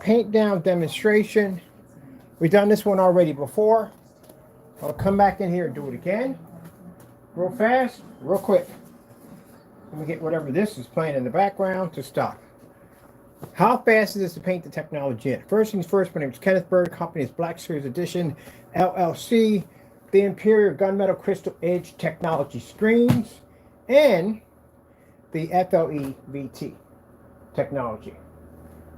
paint down demonstration. We've done this one already before. I'll come back in here and do it again. Real fast, real quick. Let me get whatever this is playing in the background to stop. How fast is this to paint the technology in? First things first, my name is Kenneth Bird. Company is Black Series Edition, LLC. The Imperial Gunmetal Crystal Edge Technology Screens. And the FLE-VT technology.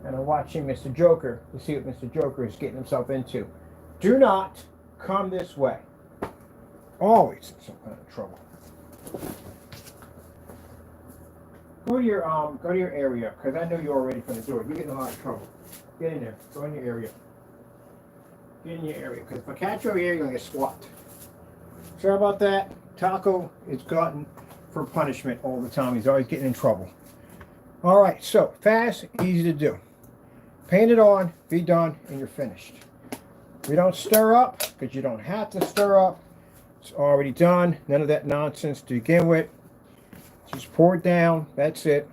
And I'm watching Mr. Joker to see what Mr. Joker is getting himself into. Do not come this way. Always in some kind of trouble. Go to your area, because I know you're already from the door. You're getting a lot of trouble. Get in there. Go in your area. Get in your area, because if I catch you over here, you're going to get swapped. Sorry about that. Taco is glutton for punishment all the time. He's always getting in trouble. All right, so fast, easy to do. Paint it on, be done, and you're finished. We don't stir up, because you don't have to stir up. It's already done. None of that nonsense to begin with. Just pour it down. That's it.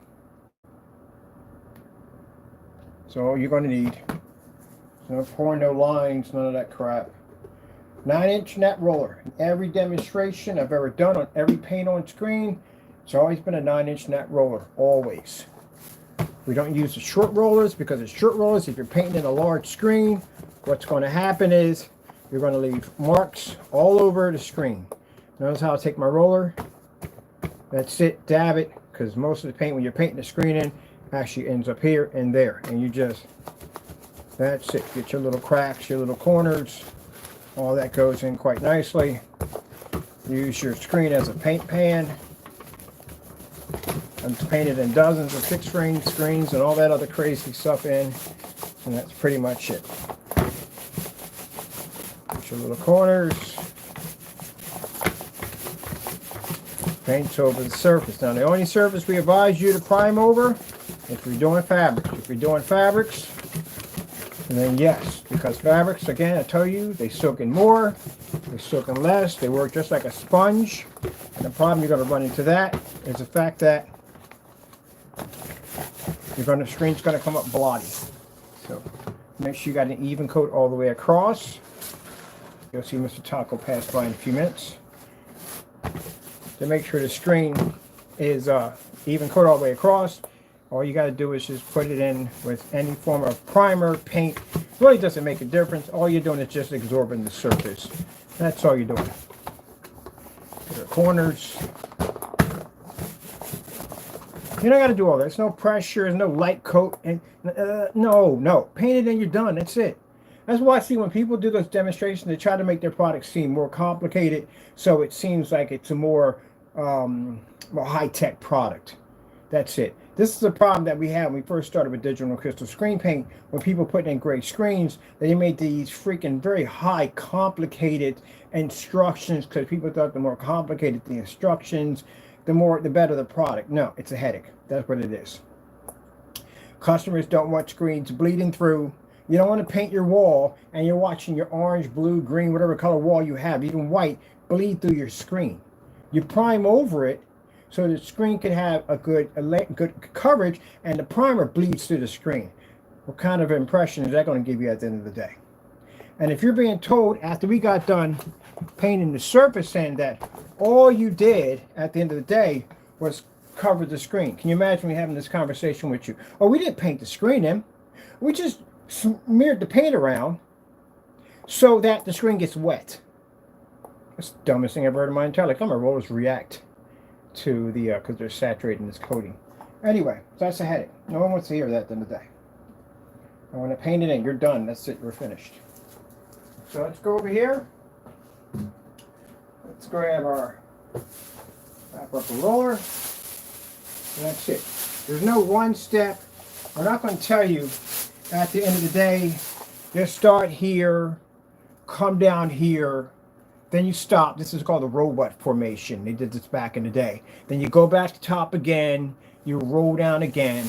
That's all you're going to need. No pouring, no lines, none of that crap. 9-inch net roller. In every demonstration I've ever done on every paint on screen, it's always been a 9-inch net roller. Always. We don't use the short rollers because the short rollers, if you're painting in a large screen, what's going to happen is you're going to leave marks all over the screen. Notice how I take my roller. That's it. Dab it, because most of the paint when you're painting the screen in actually ends up here and there. And you just, that's it. Get your little cracks, your little corners. All that goes in quite nicely. Use your screen as a paint pan. I've painted in dozens of fixed frame screens and all that other crazy stuff in. And that's pretty much it. Get your little corners. Paints over the surface. Now the only surface we advise you to prime over if you're doing fabrics. If you're doing fabrics, then yes, because fabrics, again, I tell you, they soak in more, they soak in less, they work just like a sponge. And the problem you're going to run into that is the fact that the screen's going to come up bloody. So make sure you got an even coat all the way across. You'll see Mr. Taco pass by in a few minutes. To make sure the screen is even coat all the way across, all you got to do is just put it in with any form of primer, paint. It really doesn't make a difference. All you're doing is just absorbing the surface. That's all you're doing. Your corners. You don't got to do all that. There's no pressure. There's no light coat. And no. Paint it and you're done. That's it. That's why I see when people do those demonstrations, they try to make their products seem more complicated, so it seems like it's a more high-tech product. That's it. This is the problem that we had when we first started with digital and crystal screen paint. When people put in gray screens, they made these freaking very high, complicated instructions because people thought the more complicated the instructions, the better the product. No, it's a headache. That's what it is. Customers don't want screens bleeding through. You don't want to paint your wall and you're watching your orange, blue, green, whatever color wall you have, even white, bleed through your screen. You prime over it so the screen can have a good coverage and the primer bleeds through the screen. What kind of impression is that going to give you at the end of the day? And if you're being told after we got done painting the surface end that all you did at the end of the day was cover the screen. Can you imagine me having this conversation with you? Oh, we didn't paint the screen in. We just smeared the paint around so that the screen gets wet. That's the dumbest thing I've heard in my entire life. My rollers react to the because they're saturated in this coating. Anyway, so that's a headache. No one wants to hear that at the end of the day. And when I paint it in, you're done. That's it. You're finished. So let's go over here. Let's grab our wrap up the roller. And that's it. There's no one step. I'm not going to tell you at the end of the day, just start here, come down here, then you stop. This is called the robot formation. They did this back in the day. Then you go back to top again, you roll down again,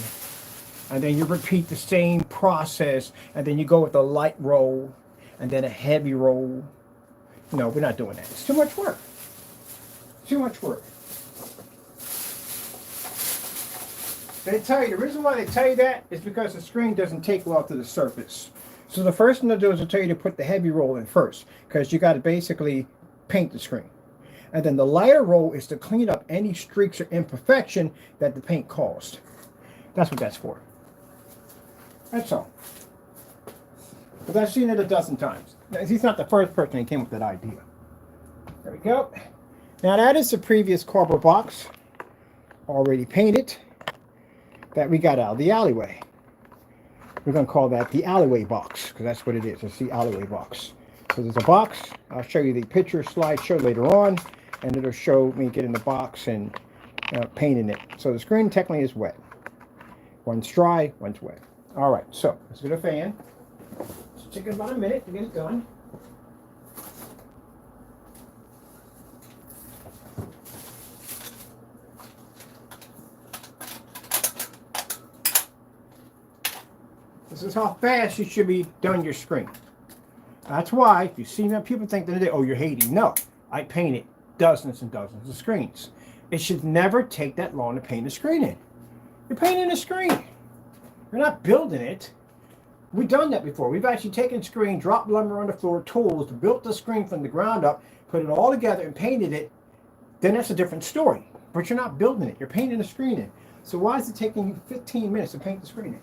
and then you repeat the same process, and then you go with a light roll, and then a heavy roll. No, we're not doing that. It's too much work. Too much work. They tell you, the reason why they tell you that is because the screen doesn't take well to the surface. So the first thing they'll do is they'll tell you to put the heavy roll in first, because you got to basically paint the screen. And then the lighter roll is to clean up any streaks or imperfection that the paint caused. That's what that's for. That's all. But I've seen it a dozen times. He's not the first person who came up with that idea. There we go. Now that is the previous cardboard box, already painted, that we got out of the alleyway. We're going to call that the alleyway box, because that's what it is. It's the alleyway box. So there's a box. I'll show you the picture slideshow later on, and it'll show me getting the box and painting it. So the screen technically is wet. One's dry, one's wet. All right, so let's get a fan. It's taking about a minute to get it done. This is how fast you should be done your screen. That's why, if you see that, people think that, oh, you're hating. No, I painted dozens and dozens of screens. It should never take that long to paint a screen in. You're painting a screen. You're not building it. We've done that before. We've actually taken screen, dropped lumber on the floor, tools, built the screen from the ground up, put it all together and painted it. Then that's a different story. But you're not building it. You're painting a screen in. So why is it taking you 15 minutes to paint the screen in?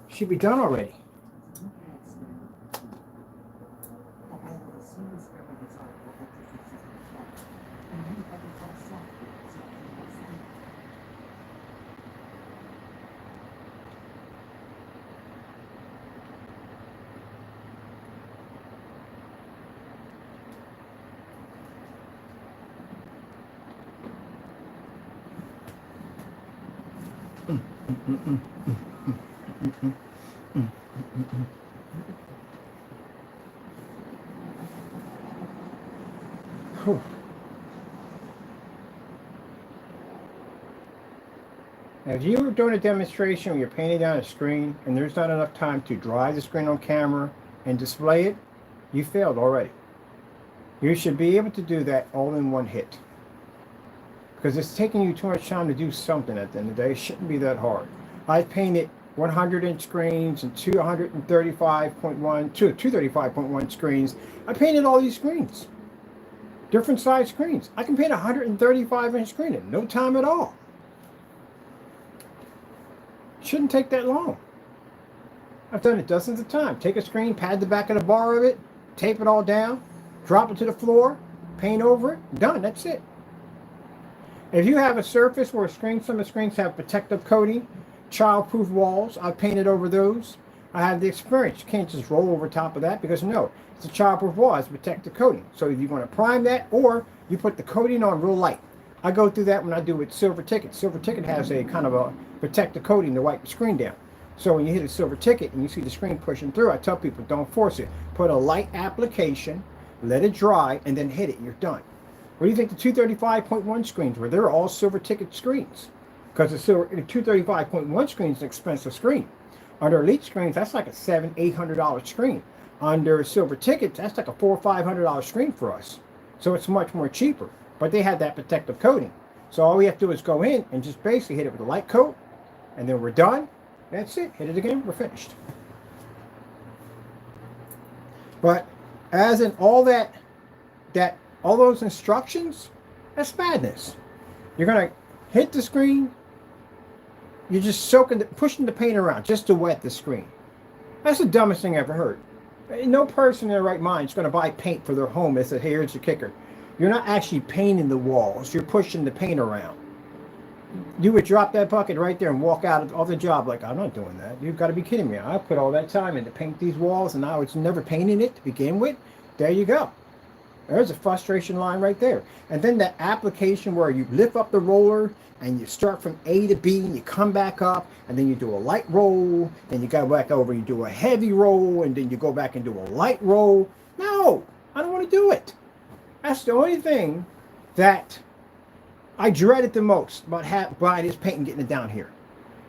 Should be done already. Now, if you were doing a demonstration where you're painting down a screen and there's not enough time to dry the screen on camera and display it, you failed already. You should be able to do that all in one hit. Because it's taking you too much time to do something at the end of the day. It shouldn't be that hard. I've painted 100-inch screens and 235.1 screens. I painted all these screens. Different size screens. I can paint a 135-inch screen in no time at all. Shouldn't take that long. I've done it dozens of times. Take a screen, pad the back of the bar of it, tape it all down, drop it to the floor, paint over it, done. That's it. If you have a surface where some of the screens have protective coating, child-proof walls, I've painted over those. I have the experience. You can't just roll over top of that because no, it's a child-proof wall. It's protective coating. So if you want to prime that, or you put the coating on real light. I go through that when I do with Silver Ticket. Silver Ticket has a kind of a protective coating to wipe the screen down. So when you hit a Silver Ticket and you see the screen pushing through, I tell people don't force it. Put a light application, let it dry, and then hit it. You're done. What do you think the 235.1 screens were? They're all Silver Ticket screens. Because the 235.1 screen is an expensive screen. Under Elite screens, that's like a $700-800 screen. Under Silver Ticket, that's like a $400 or $500 screen for us. So it's much more cheaper. But they have that protective coating. So all we have to do is go in and just basically hit it with a light coat. And then we're done. That's it. Hit it again. We're finished. But as in all all those instructions, that's madness. You're going to hit the screen. You're just pushing the paint around just to wet the screen. That's the dumbest thing I ever heard. No person in their right mind is going to buy paint for their home and say, hey, here's your kicker. You're not actually painting the walls. You're pushing the paint around. You would drop that bucket right there and walk out of the job like, I'm not doing that. You've got to be kidding me. I put all that time in to paint these walls and I was never painting it to begin with. There you go. There's a frustration line right there. And then that application where you lift up the roller and you start from A to B and you come back up and then you do a light roll, then you go back over, you do a heavy roll, and then you go back and do a light roll. No, I don't want to do it. That's the only thing that I dreaded the most about buying this paint and getting it down here.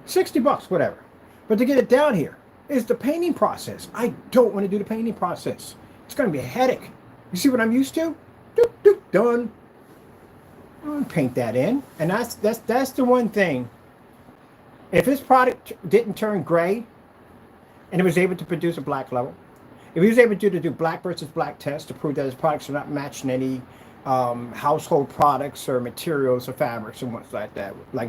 $60, whatever. But to get it down here is the painting process. I don't want to do the painting process. It's going to be a headache. You see what I'm used to? Doop, doop, done. Paint that in. And that's the one thing. If his product didn't turn gray and it was able to produce a black level, if he was able to do black versus black tests to prove that his products are not matching any household products or materials or fabrics and what's like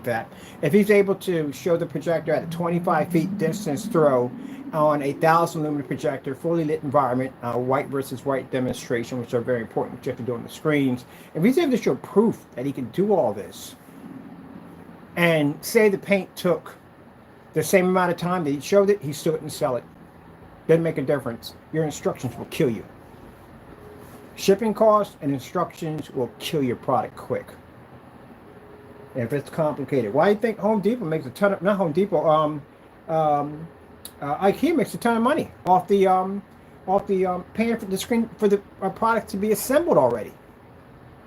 that, if he's able to show the projector at a 25 feet distance throw on a 1,000 lumen projector, fully lit environment, white versus white demonstration, which are very important, which you have to do on the screens. If he's able to show proof that he can do all this, and say the paint took the same amount of time that he showed it, he still didn't sell it. Doesn't make a difference. Your instructions will kill you. Shipping costs and instructions will kill your product quick. If it's complicated. Why do you think Home Depot makes a ton of, not Home Depot, IKEA makes a ton of money off the paying for the screen for the product to be assembled already?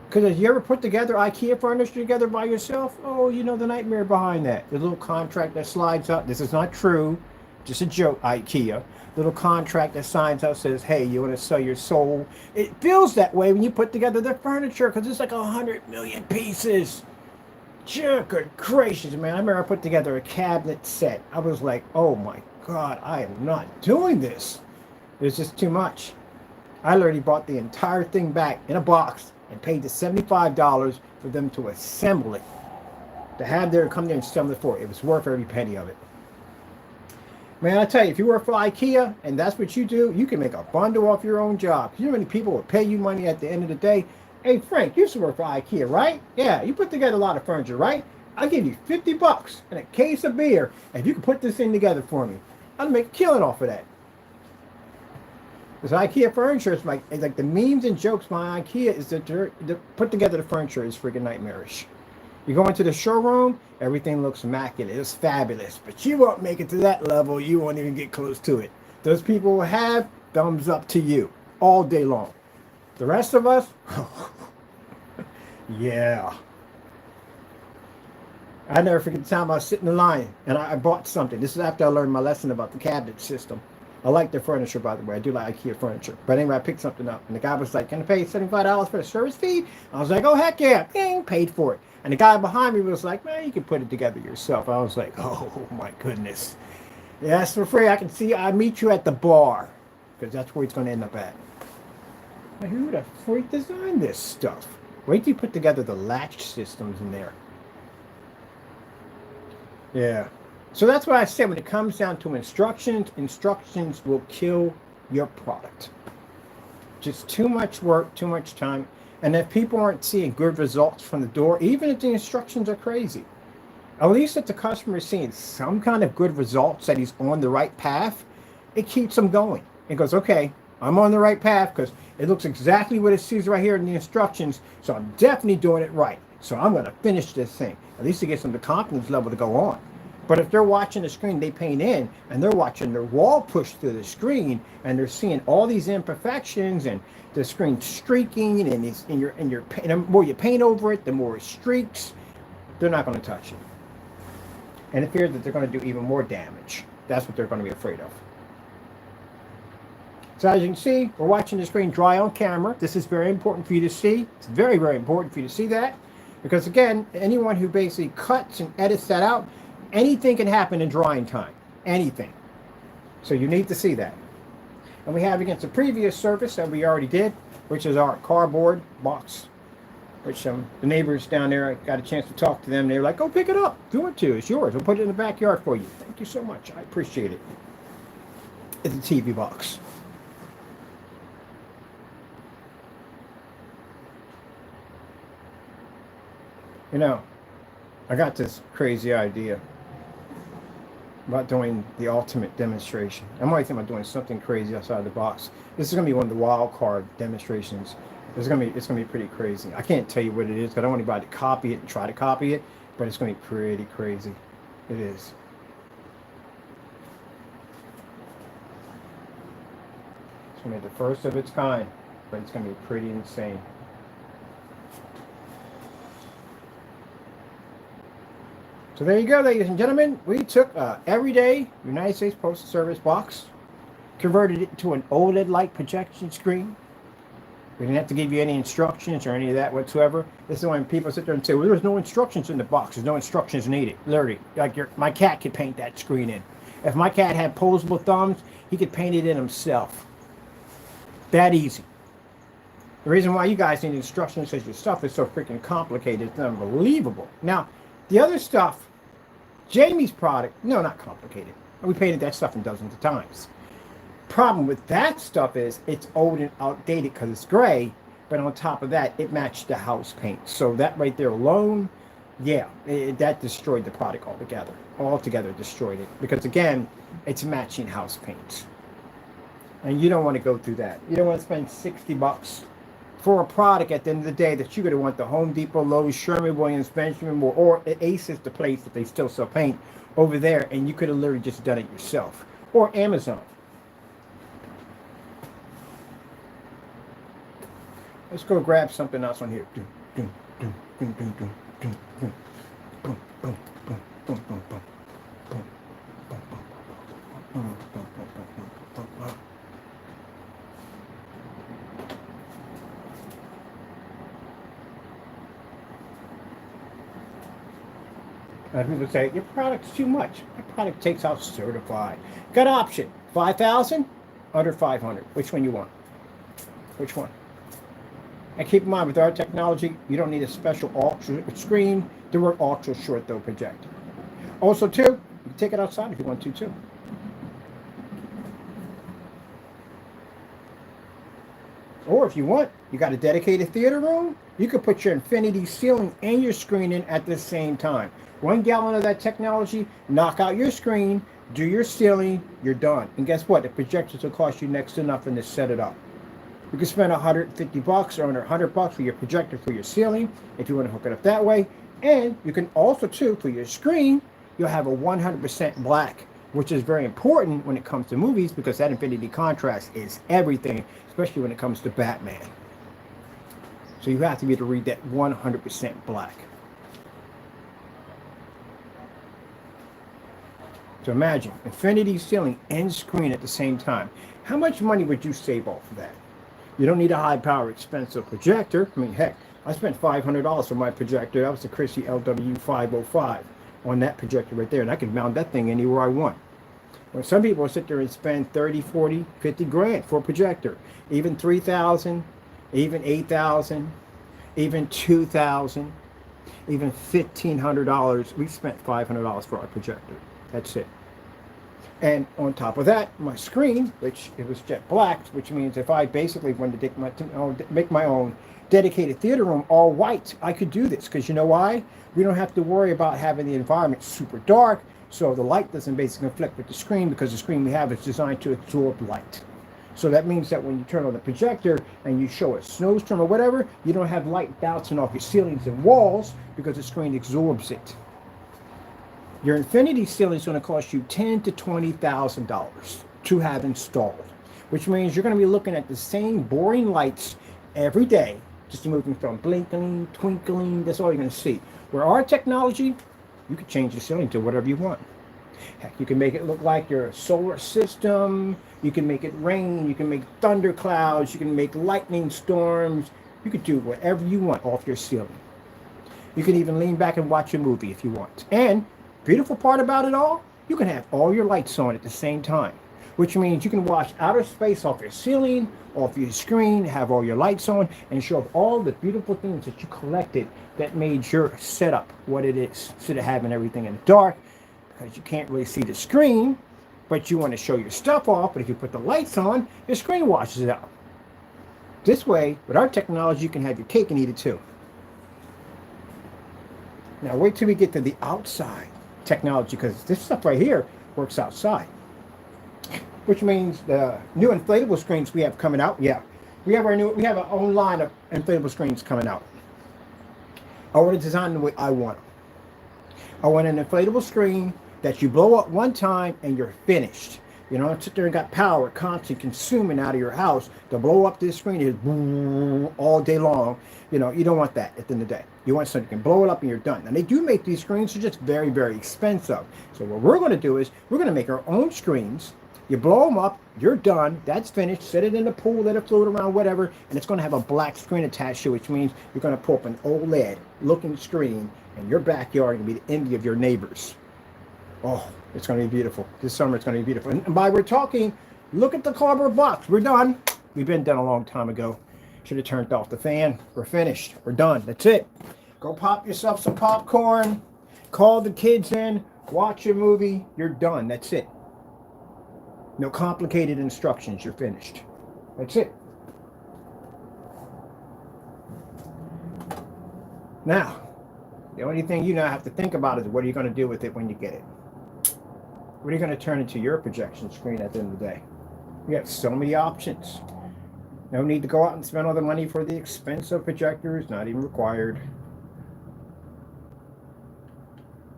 Because if you ever put together IKEA furniture together by yourself, oh, you know the nightmare behind that. The little contract that slides out. This is not true. Just a joke, IKEA. Little contract that signs out says, hey, you want to sell your soul. It feels that way when you put together the furniture because it's like 100 million pieces. Good gracious, man. I remember I put together a cabinet set. I was like, oh my God, I am not doing this. It's just too much. I literally bought the entire thing back in a box and paid the $75 for them to assemble it. To have them come there and assemble it for it. It was worth every penny of it. Man, I tell you, if you work for IKEA and that's what you do, you can make a bundle off your own job. You know how many people will pay you money at the end of the day? Hey, Frank, you used to work for IKEA, right? Yeah, you put together a lot of furniture, right? I'll give you $50 and a case of beer if you can put this thing together for me. I'll make a killing off of that. Because IKEA furniture is like the memes and jokes by IKEA is that the put together the furniture is freaking nightmarish. You go into the showroom, everything looks immaculate. It's fabulous, but you won't make it to that level. You won't even get close to it. Those people will have thumbs up to you all day long. The rest of us, yeah. I never forget the time I was sitting in line and I bought something. This is after I learned my lesson about the cabinet system. I like their furniture, by the way. I do like IKEA furniture. But anyway, I picked something up. And the guy was like, can I pay $75 for the service fee? I was like, oh, heck yeah. Ding, paid for it. And the guy behind me was like, man, you can put it together yourself. I was like, oh, my goodness. Yes, for free. I can see. I'll meet you at the bar. Because that's where it's going to end up at. Now, who the freak designed this stuff? Wait till you put together the latch systems in there. Yeah. So that's what I said. When it comes down to instructions, instructions will kill your product. Just too much work, too much time. And if people aren't seeing good results from the door, even if the instructions are crazy, at least if the customer is seeing some kind of good results, that he's on the right path, it keeps him going. It goes, okay, I'm on the right path because it looks exactly what it sees right here in the instructions. So I'm definitely doing it right. So I'm going to finish this thing. At least it gets them the confidence level to go on. But if they're watching the screen they paint in, and they're watching their wall push through the screen, and they're seeing all these imperfections, and the screen streaking, and the more you paint over it, the more it streaks, they're not going to touch it. And it fears that they're going to do even more damage. That's what they're going to be afraid of. So as you can see, we're watching the screen dry on camera. This is very important for you to see. It's very, very important for you to see that. Because again, anyone who basically cuts and edits that out, anything can happen in drying time. Anything. So you need to see that. And we have against the previous service that we already did, which is our cardboard box. Which the neighbors down there, I got a chance to talk to them. They were like, go pick it up. If you want to, it's yours. We'll put it in the backyard for you. Thank you so much. I appreciate it. It's a TV box. You know, I got this crazy idea about doing the ultimate demonstration. I'm already thinking about doing something crazy outside the box. This is going to be one of the wild card demonstrations. It's going to be pretty crazy. I can't tell you what it is because I don't want anybody to copy it and try to copy it, but it's going to be pretty crazy. It is. It's going to be the first of its kind, but it's going to be pretty insane. So there you go, ladies and gentlemen. We took a everyday United States Postal Service box, converted it to an OLED-like projection screen, We didn't have to give you any instructions or any of that whatsoever. This is when people sit there and say, well, there's no instructions in the box. There's no instructions needed. Literally, like my cat could paint that screen in. If my cat had posable thumbs, he could paint it in himself. That easy. The reason why you guys need instructions is your stuff is so freaking complicated. It's unbelievable. Now, the other stuff, Jamie's product, no, not complicated. We painted that stuff in dozens of times. Problem with that stuff is it's old and outdated because it's gray, but on top of that, it matched the house paint. So that right there alone, yeah, that destroyed the product altogether. Altogether destroyed it. Because again, it's matching house paints. And you don't want to go through that. You don't want to spend $60 for a product at the end of the day that you're going to want the Home Depot, Lowe's, Sherwin-Williams, Benjamin Moore, or Ace is the place that they still sell paint over there, and you could have literally just done it yourself. Or Amazon. Let's go grab something else on here. People say, your product's too much. My product takes out certified. Got option, 5,000, under 500. Which one you want? Which one? And keep in mind, with our technology, you don't need a special ultra screen to work ultra short though projector. Also, too, you can take it outside if you want to, too. Or if you want, you got a dedicated theater room, you could put your infinity ceiling and your screen in at the same time. 1 gallon of that technology, knock out your screen, do your ceiling, you're done. And guess what? The projectors will cost you next to nothing to set it up. You can spend $150 or under $100 for your projector for your ceiling if you want to hook it up that way. And you can also, too, for your screen, you'll have a 100% black, which is very important when it comes to movies because that infinity contrast is everything, especially when it comes to Batman. So you have to be able to read that 100% black. So imagine, infinity ceiling and screen at the same time. How much money would you save off of that? You don't need a high-power, expensive projector. I mean, heck, I spent $500 for my projector. That was the Christie LW505 on that projector right there. And I could mount that thing anywhere I want. When some people sit there and spend 30, 40, 50 grand for a projector. Even 3,000, even 8,000, even 2,000, even $1,500. We spent $500 for our projector. That's it. And on top of that, my screen, which it was jet black, which means if I basically wanted to make my own dedicated theater room all white, I could do this. Because you know why? We don't have to worry about having the environment super dark, so the light doesn't basically conflict with the screen because the screen we have is designed to absorb light. So that means that when you turn on the projector and you show a snowstorm or whatever, you don't have light bouncing off your ceilings and walls because the screen absorbs it. Your infinity ceiling is going to cost you $10,000 to $20,000 to have installed, which means you're going to be looking at the same boring lights every day, just moving from blinking, twinkling. That's all you're going to see. Where our technology, you can change the ceiling to whatever you want. Heck, you can make it look like your solar system. You can make it rain. You can make thunder clouds. You can make lightning storms. You can do whatever you want off your ceiling. You can even lean back and watch a movie if you want. And beautiful part about it all, you can have all your lights on at the same time, which means you can watch outer space off your ceiling, off your screen, have all your lights on, and show off all the beautiful things that you collected that made your setup what it is, instead of having everything in the dark, because you can't really see the screen, but you want to show your stuff off, but if you put the lights on, your screen washes it out. This way, with our technology, you can have your cake and eat it too. Now wait till we get to the outside technology, because this stuff right here works outside, which means the new inflatable screens we have coming out. Yeah, we have our own line of inflatable screens coming out. I want to design the way I want them. I want an inflatable screen that you blow up one time and you're finished. You don't sit there and got power constantly consuming out of your house to blow up this screen is all day long. You know, you don't want that at the end of the day. You want something you can blow it up and you're done. And they do make these screens, they're just very, very expensive. So what we're going to do is we're going to make our own screens You blow them up, you're done, that's finished, set it in the pool, let it float around, whatever, and it's going to have a black screen attached to it, which means you're going to pull up an OLED looking screen in your backyard and be the envy of your neighbors. Oh, it's going to be beautiful. This summer it's going to be beautiful. And by we're talking, look at the cardboard box. We're done. We've been done a long time ago. Should have turned off the fan. We're finished. We're done. That's it. Go pop yourself some popcorn, call the kids in, watch a movie. You're done. That's it. No complicated instructions. You're finished. That's it. Now, the only thing you now have to think about is what are you going to do with it when you get it? What are you going to turn into your projection screen at the end of the day? You have so many options. No need to go out and spend all the money for the expensive projectors. Not even required.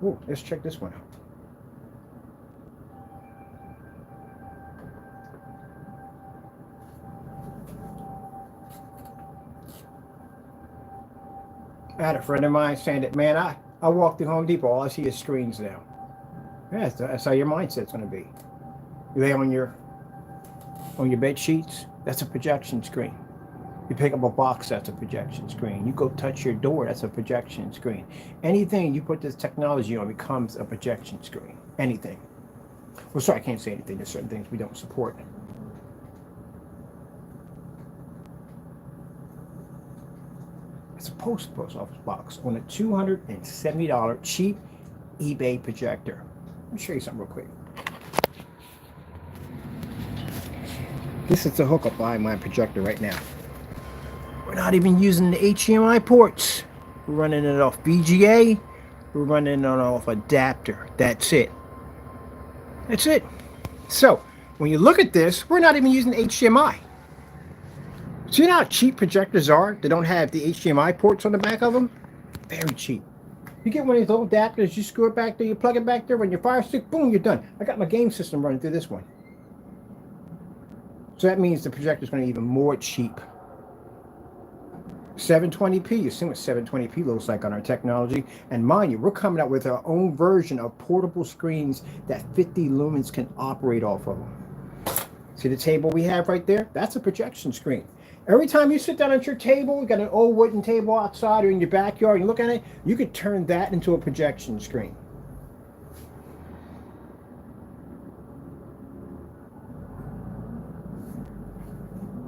Oh, let's check this one out. I had a friend of mine saying that, man, I walk through Home Depot, all I see is screens now. Yeah, that's how your mindset's going to be. You lay on your bed sheets, that's a projection screen. You pick up a box, that's a projection screen. You go touch your door, that's a projection screen. Anything you put this technology on becomes a projection screen. Anything. Well, sorry, I can't say anything. There's certain things we don't support. It's a post office box on a $270 cheap eBay projector. Let me show you something real quick. This is the hookup behind my projector right now. We're not even using the HDMI ports. We're running it off VGA. We're running it off adapter. That's it. That's it. So, when you look at this, we're not even using HDMI. So you know how cheap projectors are? They don't have the HDMI ports on the back of them? Very cheap. You get one of these little adapters, you screw it back there, you plug it back there, when your Fire Stick, boom, you're done. I got my game system running through this one. So that means the projector is going to be even more cheap. 720p, you see what 720p looks like on our technology. And mind you, we're coming out with our own version of portable screens that 50 lumens can operate off of them. See the table we have right there? That's a projection screen. Every time you sit down at your table, you got an old wooden table outside or in your backyard, you look at it, you could turn that into a projection screen.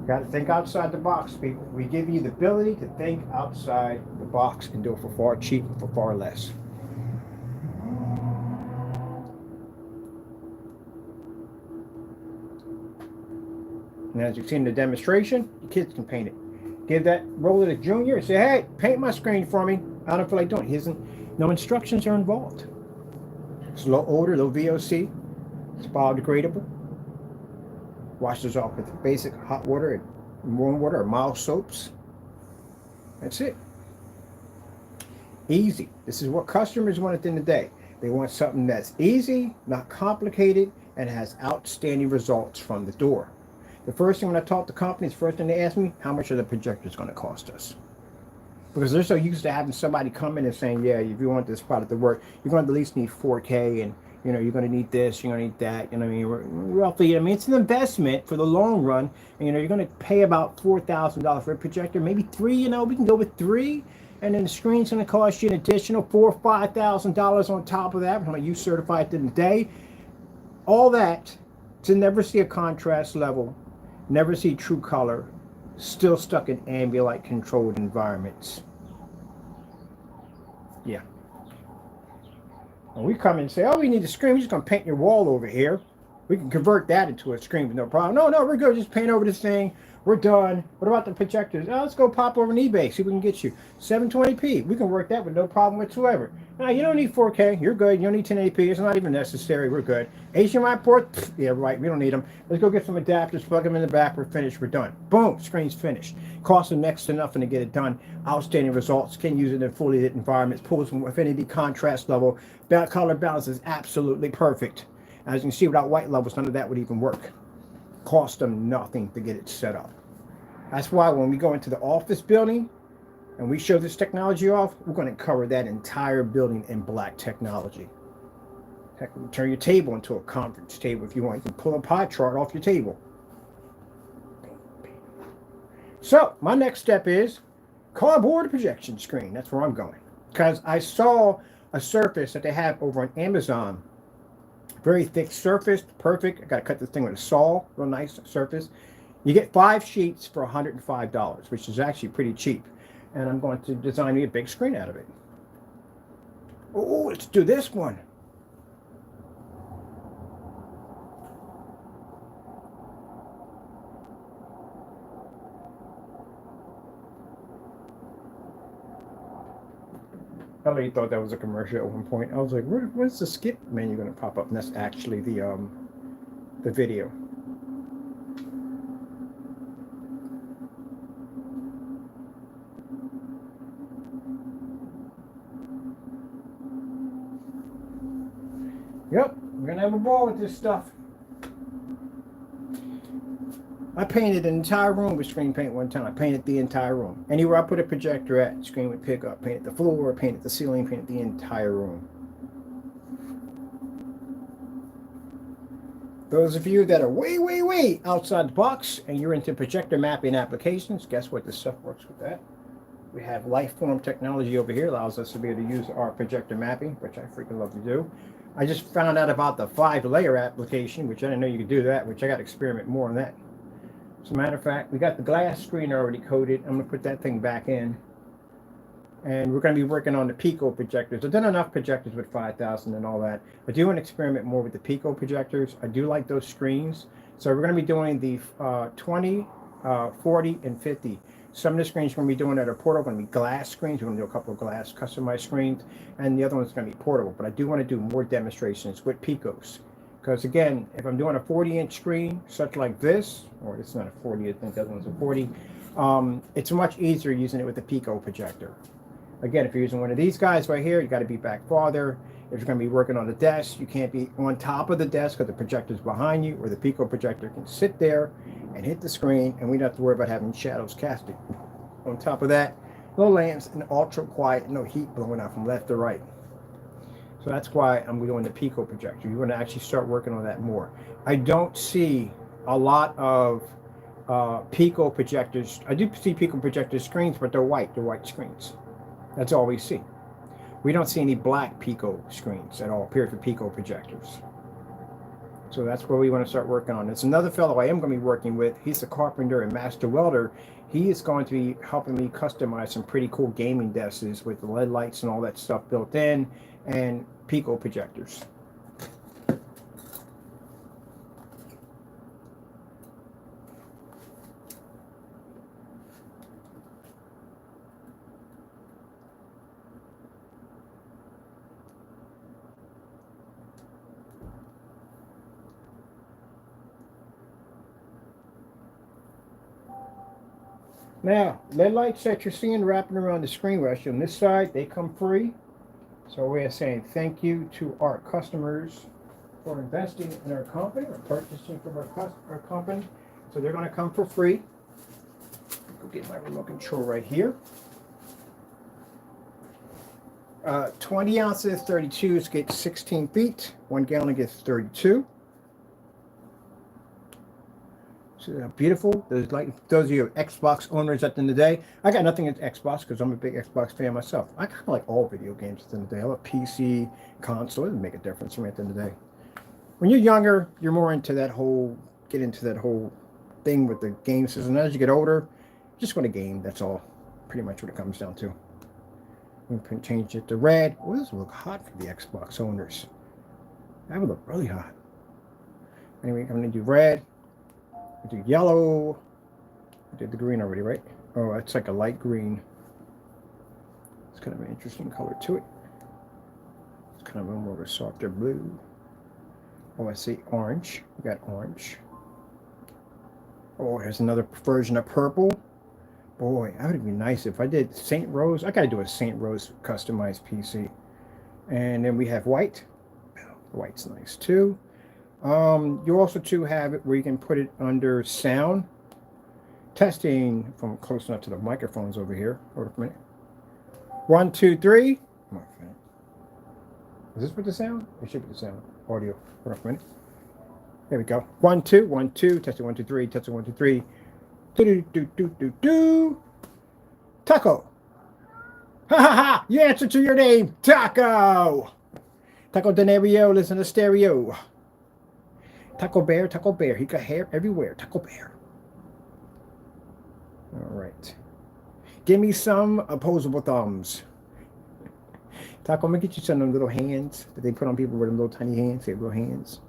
Got to think outside the box, people. We give you the ability to think outside the box and do it for far cheaper, for far less. And as you've seen in the demonstration, the kids can paint it. Give that roller to Junior and say, hey, paint my screen for me. I don't feel like doing it. No instructions are involved. It's low odor, low VOC. It's biodegradable. Washes off with basic hot water and warm water or mild soaps. That's it. Easy. This is what customers want at the end of the day. They want something that's easy, not complicated, and has outstanding results from the door. The first thing when I talk to companies, first thing they ask me, how much are the projectors going to cost us? Because they're so used to having somebody come in and saying, yeah, if you want this product to work, you're going to at least need 4K and you're going to need this, you're going to need that. I mean, roughly, it's an investment for the long run. And, you're going to pay about $4,000 for a projector, maybe $3, we can go with $3. And then the screen's going to cost you an additional $4,000 or $5,000 on top of that. I'm going to use certified in the day. All that to never see a contrast level, never see true color, still stuck in ambient controlled environments. Yeah. When we come and say, oh, we need a screen, we're just going to paint your wall over here. We can convert that into a screen with no problem. No, we're good. Just paint over this thing. We're done. What about the projectors? Oh, let's go pop over on eBay, see if we can get you 720p. We can work that with no problem whatsoever. Now, you don't need 4K. You're good. You don't need 1080p. It's not even necessary. We're good. HDMI port? Yeah, right. We don't need them. Let's go get some adapters, plug them in the back. We're finished. We're done. Boom. Screen's finished. Costs them next to nothing to get it done. Outstanding results. Can use it in fully lit environments. Pulls from affinity contrast level. Color balance is absolutely perfect. As you can see, without white levels, none of that would even work. Cost them nothing to get it set up. That's why when we go into the office building and we show this technology off, we're going to cover that entire building in black technology. Heck, you can turn your table into a conference table if you want. You can pull a pie chart off your table. So my next step is cardboard projection screen. That's where I'm going. Because I saw a surface that they have over on Amazon. Very thick surface, perfect. I got to cut this thing with a saw, real nice surface. You get 5 sheets for $105, which is actually pretty cheap. And I'm going to design me a big screen out of it. Oh, let's do this one. I really thought that was a commercial at one point. I was like, where's the skip menu going to pop up? And that's actually the video. Yep, we're going to have a ball with this stuff. I painted an entire room with screen paint one time. I painted the entire room. Anywhere I put a projector at, the screen would pick up. Painted the floor, painted the ceiling, painted the entire room. Those of you that are way outside the box and you're into projector mapping applications, guess what? This stuff works with that. We have Lifeform technology over here, allows us to be able to use our projector mapping, which I freaking love to do. I just found out about the 5-layer application, which I didn't know you could do that, which I got to experiment more on that. As a matter of fact, we got the glass screen already coated. I'm going to put that thing back in. And we're going to be working on the Pico projectors. I've done enough projectors with 5,000 and all that. I do want to experiment more with the Pico projectors. I do like those screens. So we're going to be doing the 20, 40, and 50. Some of the screens we're going to be doing that are portable, going to be glass screens. We're going to do a couple of glass customized screens. And the other one's going to be portable. But I do want to do more demonstrations with Picos. Because again, if I'm doing a 40-inch screen, such like this, or it's not a 40, I think that one's a 40, it's much easier using it with the Pico projector. Again, if you're using one of these guys right here, you got to be back farther. If you're going to be working on the desk, you can't be on top of the desk because the projector's behind you, or the Pico projector can sit there and hit the screen, and we don't have to worry about having shadows casting. On top of that, no lamps and ultra quiet, no heat blowing out from left to right. So that's why I'm doing the Pico projector. You're going to actually start working on that more. I don't see a lot of Pico projectors. I do see Pico projector screens, but they're white screens. That's all we see. We don't see any black Pico screens at all, period, for Pico projectors. So that's where we want to start working on. It's another fellow I am going to be working with. He's a carpenter and master welder. He is going to be helping me customize some pretty cool gaming desks with the LED lights and all that stuff built in, and Pico projectors. Now, LED lights that you're seeing wrapping around the screen rush on this side, they come free. So we're saying thank you to our customers for investing in our company or purchasing from our company. So they're going to come for free. Go get my remote control right here. 20 ounces, 32s get 16 feet. 1 gallon gets 32. So beautiful. Those of you Xbox owners at the end of the day, I got nothing against Xbox because I'm a big Xbox fan myself. I kind of like all video games at the end of the day. I love PC, console. It doesn't make a difference for me at the end of the day. When you're younger, you're more into that whole, get into that whole thing with the game system. As you get older, you just want to game. That's all. Pretty much what it comes down to. We can change it to red. Oh, this will look hot for the Xbox owners. That would look really hot. Anyway, I'm going to do red. I do yellow. I did the green already, right? Oh, it's like a light green. It's kind of an interesting color to it. It's kind of a more of a softer blue. Oh, I see orange. We got orange. Oh, here's another version of purple. Boy, that would be nice if I did St. Rose. I got to do a St. Rose customized PC. And then we have white. White's nice too. You also too have it where you can put it under sound. Testing from close enough to the microphones over here. Hold up a minute. 1, 2, 3. Is this with the sound? It should be the sound. Audio. Hold on a minute. There we go. 1, 2, 1, 2. Testing 1, 2, 3. Testing 1, 2, 3. Do. Taco. Ha ha ha! You answer to your name, Taco. Taco Denario, listen to stereo. Taco Bear, Taco Bear. He got hair everywhere. Taco Bear. All right. Give me some opposable thumbs. Taco, I'm gonna get you some of them little hands that they put on people with them little tiny hands. They have little hands.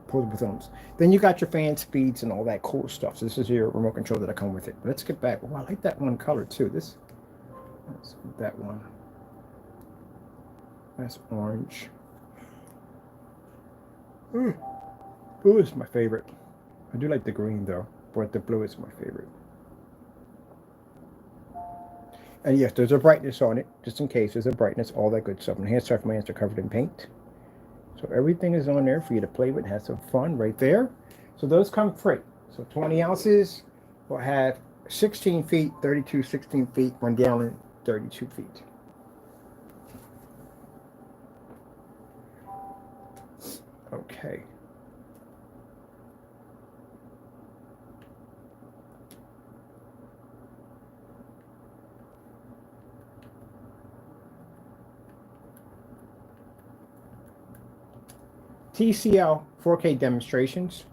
Opposable thumbs. Then you got your fan speeds and all that cool stuff. So this is your remote control that I come with it. But let's get back. Oh, I like that one color too. Let's that one. That's orange. Blue is my favorite. I do like the green though, but the blue is my favorite. And yes, there's a brightness on it, just in case there's a brightness, all that good stuff. And hand stuff, my hands are covered in paint. So everything is on there for you to play with, have some fun right there. So those come free. So 20 ounces will have 16 feet, 32, 16 feet, 1 gallon, 32 feet. Okay. TCL 4K demonstrations.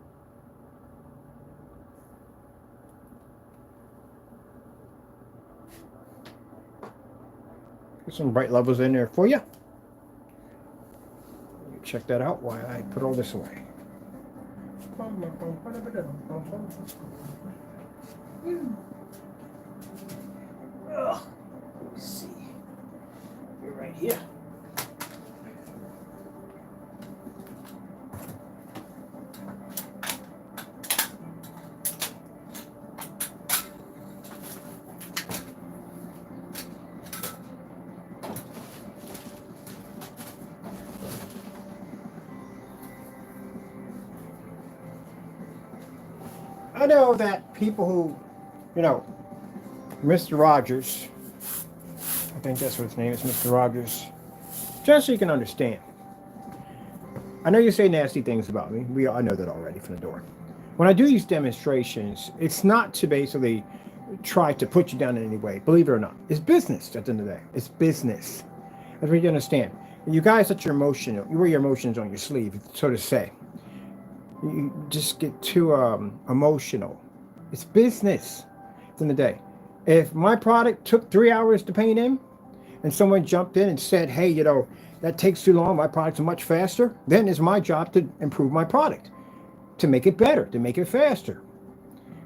Put some bright levels in there for you. Check that out while I put all this away. Let's see. You're right here. I know that people who, you know, Mr. Rogers, I think that's what his name is, Mr. Rogers, just so you can understand. I know you say nasty things about me. I know that already from the door. When I do these demonstrations, it's not to basically try to put you down in any way. Believe it or not. It's business at the end of the day. It's business. That's what you understand. You guys let your emotion, you wear your emotions on your sleeve, so to say. You just get too emotional. It's business at the end of the day. If my product took 3 hours to paint in and someone jumped in and said, hey, you know, that takes too long, my product's much faster, then it's my job to improve my product, to make it better, to make it faster.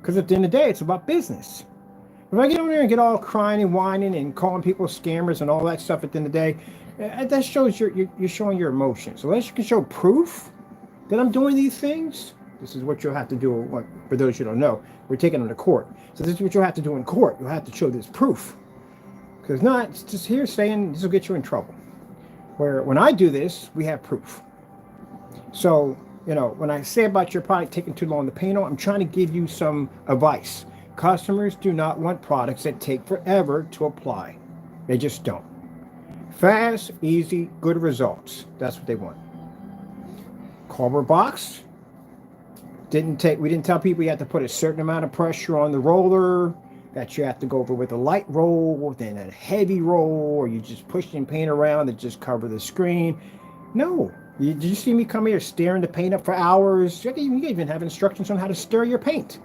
Because at the end of the day, it's about business. If I get over there and get all crying and whining and calling people scammers and all that stuff at the end of the day, that shows you're showing your emotions. So unless you can show proof that I'm doing these things, this is what you'll have to do. For those who don't know, we're taking them to court. So this is what you'll have to do in court. You'll have to show this proof. Because not, it's just here saying this will get you in trouble. Where when I do this, we have proof. So, you know, when I say about your product taking too long to paint on, I'm trying to give you some advice. Customers do not want products that take forever to apply. They just don't. Fast, easy, good results. That's what they want. Cardboard box. We didn't tell people you have to put a certain amount of pressure on the roller, that you have to go over with a light roll, then a heavy roll, or you just pushing paint around to just cover the screen. No. Did you see me come here staring the paint up for hours? You even have instructions on how to stir your paint.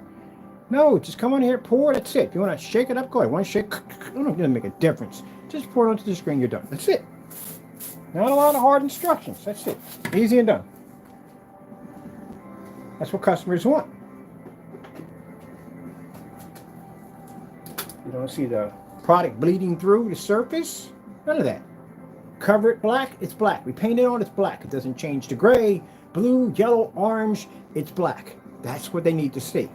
No, just come on here, pour, that's it. If you want to shake it up, go ahead. One shake, it doesn't make a difference. Just pour it onto the screen, you're done. That's it. Not a lot of hard instructions. That's it. Easy and done. That's what customers want. You don't see the product bleeding through the surface. None of that. Cover it black, it's black. We paint it on, it's black. It doesn't change to gray, blue, yellow, orange. It's black. That's what they need to see.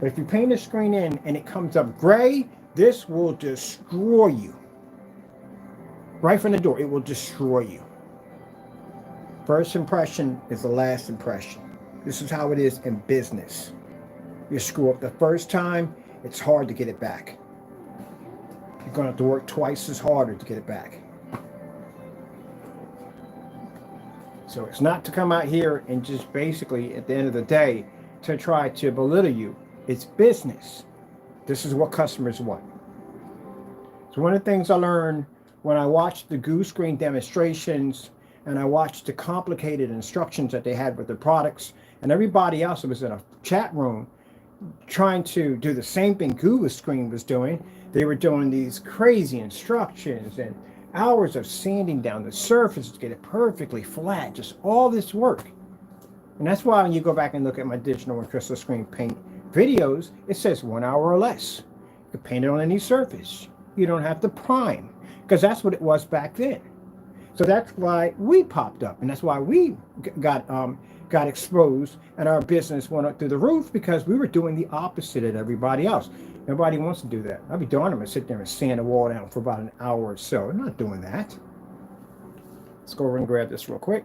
But if you paint the screen in and it comes up gray, this will destroy you. Right from the door, it will destroy you. First impression is the last impression. This is how it is in business. You screw up the first time, it's hard to get it back. You're going to have to work twice as harder to get it back. So it's not to come out here and just basically at the end of the day to try to belittle you. It's business. This is what customers want. So one of the things I learned when I watched the Goo screen demonstrations and I watched the complicated instructions that they had with the products, and everybody else that was in a chat room trying to do the same thing Goo screen was doing. They were doing these crazy instructions and hours of sanding down the surface to get it perfectly flat, just all this work. And that's why when you go back and look at my digital and crystal screen paint videos, it says 1 hour or less. You can paint it on any surface. You don't have to prime, because that's what it was back then. So that's why we popped up, and that's why we got exposed, and our business went up through the roof, because we were doing the opposite of everybody else. Nobody wants to do that. I'd be darned if I sit there and sand the wall down for about an hour or so. I'm not doing that. Let's go over and grab this real quick.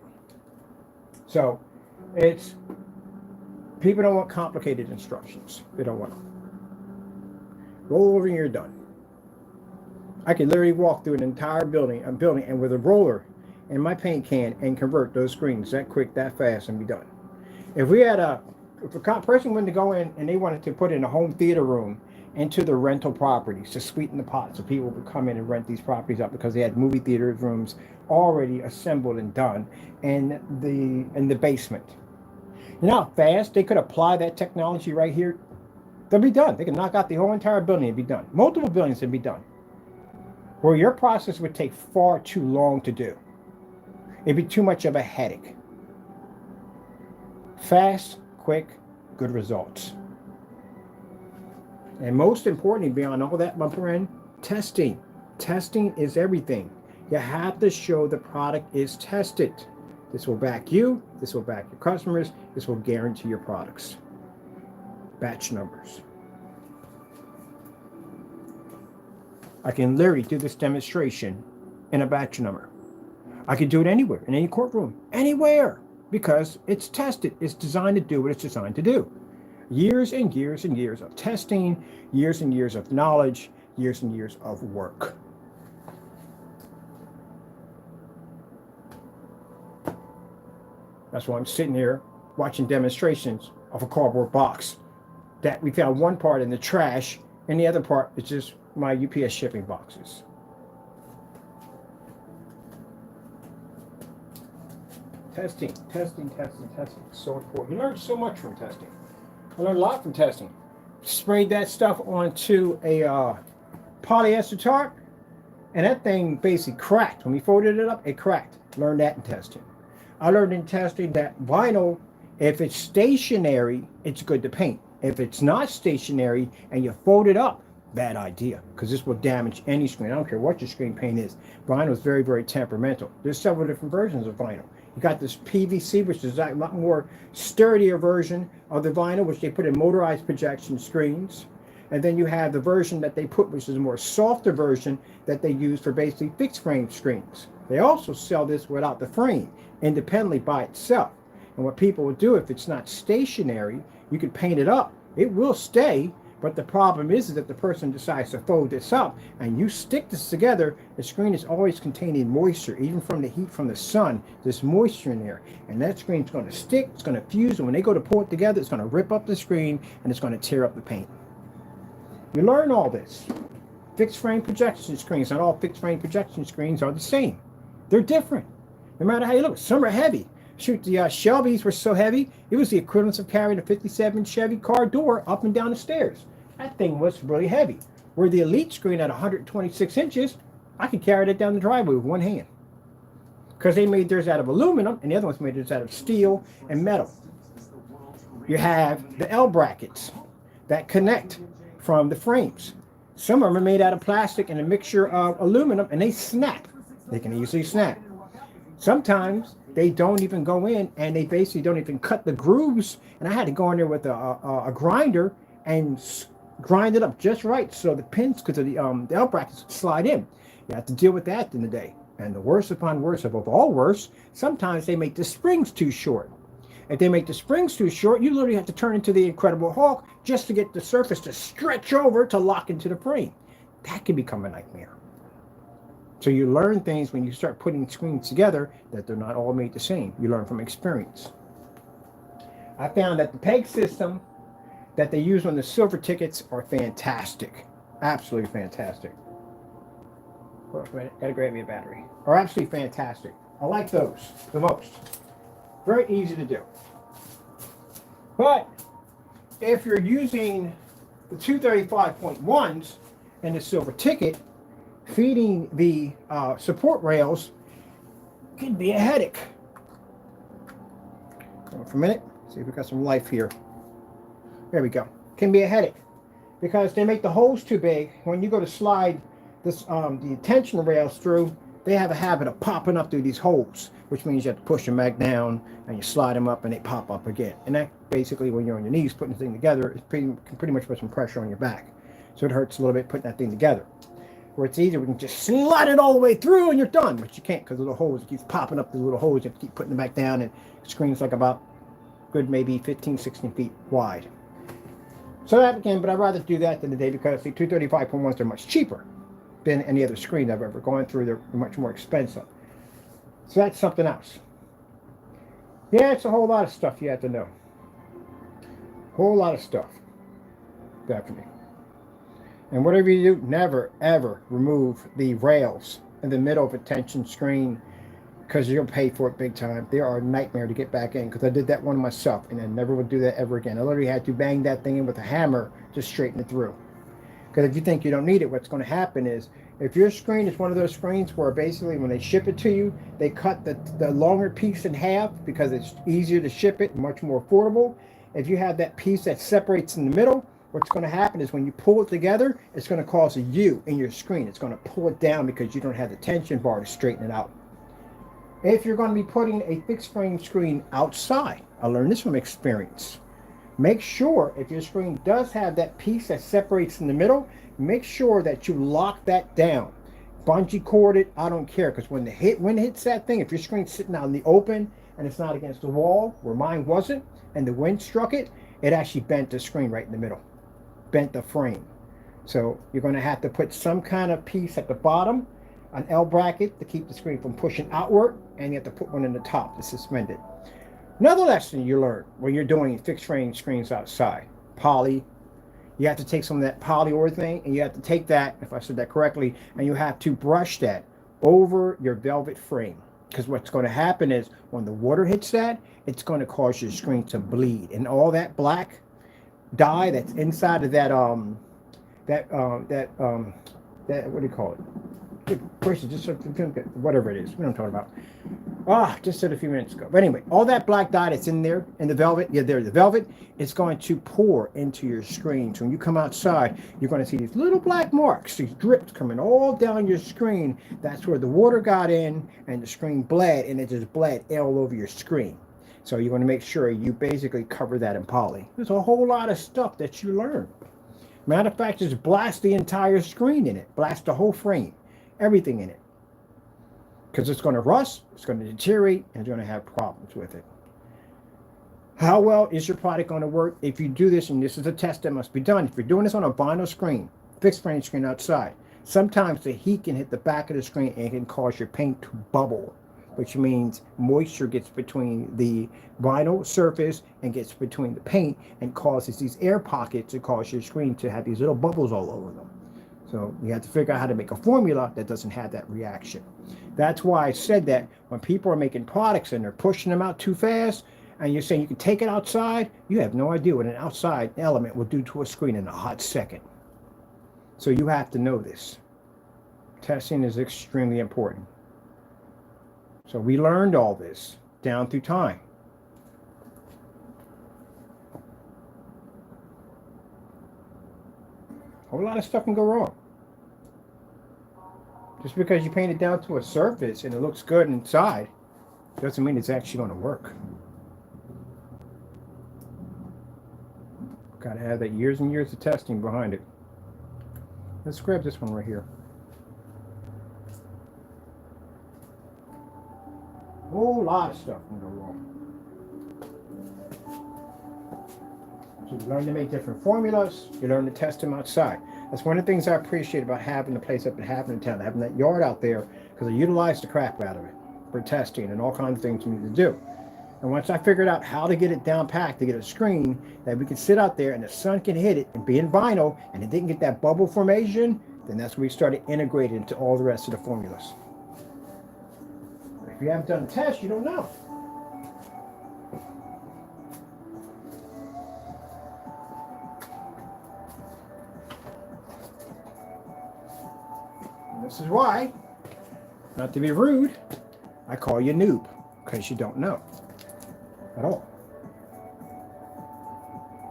So it's, people don't want complicated instructions. They don't want them. Roll over and you're done. I could literally walk through an entire building and with a roller and my paint can and convert those screens that quick, that fast, and be done. If a person wanted to go in and they wanted to put in a home theater room into the rental properties to sweeten the pot so people would come in and rent these properties up, because they had movie theater rooms already assembled and done in the basement. You know how fast they could apply that technology right here? They'll be done. They can knock out the whole entire building and be done. Multiple buildings and be done. Where your process would take far too long to do. It'd be too much of a headache. Fast, quick, good results. And most importantly, beyond all that, my friend, testing. Testing is everything. You have to show the product is tested. This will back you. This will back your customers. This will guarantee your products. Batch numbers. I can literally do this demonstration in a batch number. I can do it anywhere, in any courtroom, anywhere, because it's tested. It's designed to do what it's designed to do. Years and years and years of testing, years and years of knowledge, years and years of work. That's why I'm sitting here watching demonstrations of a cardboard box that we found one part in the trash and the other part is just my UPS shipping boxes. Testing, testing, testing, testing. So important. You learn so much from testing. I learned a lot from testing. Sprayed that stuff onto a polyester tarp, and that thing basically cracked. When we folded it up, it cracked. Learned that in testing. I learned in testing that vinyl, if it's stationary, it's good to paint. If it's not stationary and you fold it up, bad idea, because this will damage any screen. I don't care what your screen paint is. Vinyl is very, very temperamental. There's several different versions of vinyl. You got this PVC, which is a lot more sturdier version of the vinyl, which they put in motorized projection screens. And then you have the version that they put, which is a more softer version that they use for basically fixed frame screens. They also sell this without the frame, independently by itself. And what people will do, if it's not stationary, you can paint it up. It will stay, but the problem is that the person decides to fold this up and you stick this together, the screen is always containing moisture, even from the heat from the sun. There's moisture in there, and that screen's going to stick, it's going to fuse, and when they go to pull it together, it's going to rip up the screen and it's going to tear up the paint. You learn all this. Fixed frame projection screens, not all fixed frame projection screens are the same. They're different. No matter how you look, some are heavy. Shoot, the Shelbys were so heavy, it was the equivalent of carrying a 57 Chevy car door up and down the stairs. That thing was really heavy. Where the Elite screen at 126 inches, I could carry that down the driveway with one hand. Because they made theirs out of aluminum, and the other ones made theirs out of steel and metal. You have the L brackets that connect from the frames. Some of them are made out of plastic and a mixture of aluminum, and they snap. They can easily snap. Sometimes they don't even go in, and they basically don't even cut the grooves. And I had to go in there with a grinder and grind it up just right so the pins, because of the L brackets, slide in. You have to deal with that in the day. And the worst upon worst of all worst, sometimes they make the springs too short. If they make the springs too short, you literally have to turn into the Incredible Hulk just to get the surface to stretch over to lock into the frame. That can become a nightmare. So you learn things when you start putting screens together that they're not all made the same. You learn from experience. I found that the peg system that they use on the silver tickets are fantastic. Absolutely fantastic. Wait a minute, gotta grab me a battery. Are absolutely fantastic. I like those the most. Very easy to do. But if you're using the 235.1s and the silver ticket, feeding the support rails can be a headache. Hold on for a minute. See if we got some life here. There we go. Can be a headache because they make the holes too big. When you go to slide this the tension rails through, they have a habit of popping up through these holes, which means you have to push them back down and you slide them up and they pop up again. And that basically, when you're on your knees putting the thing together, it can pretty much put some pressure on your back. So it hurts a little bit putting that thing together. Where it's easier, we can just slide it all the way through and you're done. But you can't because the little holes, it keeps popping up the little holes. You have to keep putting them back down, and the screen's like about good maybe 15, 16 feet wide. So that again, but I'd rather do that than today because the 235.1s are much cheaper than any other screen I've ever gone through. They're much more expensive. So that's something else. Yeah, it's a whole lot of stuff you have to know. Whole lot of stuff. Definitely. And whatever you do, never ever remove the rails in the middle of a tension screen because you'll pay for it big time. They are a nightmare to get back in because I did that one myself and I never would do that ever again. I literally had to bang that thing in with a hammer to straighten it through. Because if you think you don't need it, what's going to happen is if your screen is one of those screens where basically when they ship it to you, they cut the longer piece in half because it's easier to ship it, much more affordable. If you have that piece that separates in the middle, what's going to happen is when you pull it together, it's going to cause a U in your screen. It's going to pull it down because you don't have the tension bar to straighten it out. If you're going to be putting a fixed frame screen outside, I learned this from experience. Make sure if your screen does have that piece that separates in the middle, make sure that you lock that down. Bungee cord it, I don't care, because when the wind hits that thing, if your screen's sitting out in the open and it's not against the wall, where mine wasn't, and the wind struck it, it actually bent the screen right in the middle. Bent the frame. So you're going to have to put some kind of piece at the bottom, an L bracket to keep the screen from pushing outward, and you have to put one in the top to suspend it. Another lesson you learn when you're doing fixed frame screens outside, poly. You have to take some of that polyurethane and you have to take that, if I said that correctly, and you have to brush that over your velvet frame. Because what's going to happen is when the water hits that, it's going to cause your screen to bleed. And all that black dye that's inside of that what do you call it? Just whatever it is. What I'm talking about. Just said a few minutes ago. But anyway, all that black dye that's in there, in the velvet, the velvet, it's going to pour into your screen. So when you come outside, you're going to see these little black marks, these drips coming all down your screen. That's where the water got in and the screen bled, and it just bled all over your screen. So you want to make sure you basically cover that in poly. There's a whole lot of stuff that you learn. Matter of fact, just blast the entire screen in it. Blast the whole frame. Everything in it. Because it's going to rust, it's going to deteriorate, and you're going to have problems with it. How well is your product going to work if you do this? And this is a test that must be done. If you're doing this on a vinyl screen, fixed frame screen outside, sometimes the heat can hit the back of the screen and it can cause your paint to bubble, which means moisture gets between the vinyl surface and gets between the paint and causes these air pockets to cause your screen to have these little bubbles all over them. So you have to figure out how to make a formula that doesn't have that reaction. That's why I said that when people are making products and they're pushing them out too fast, and you're saying you can take it outside, you have no idea what an outside element will do to a screen in a hot second. So you have to know this. Testing is extremely important. So we learned all this down through time. A whole lot of stuff can go wrong. Just because you paint it down to a surface and it looks good inside, doesn't mean it's actually going to work. Got to have that years and years of testing behind it. Let's grab this one right here. A whole lot of stuff can go wrong. So you learn to make different formulas. You learn to test them outside. That's one of the things I appreciate about having the place up and having in town, having that yard out there, because I utilize the crap out of it for testing and all kinds of things we need to do. And once I figured out how to get it down packed, to get a screen that we can sit out there and the sun can hit it and be in vinyl and it didn't get that bubble formation, then that's when we started integrating into all the rest of the formulas. If you haven't done a test, you don't know. And this is why, not to be rude, I call you noob, because you don't know at all.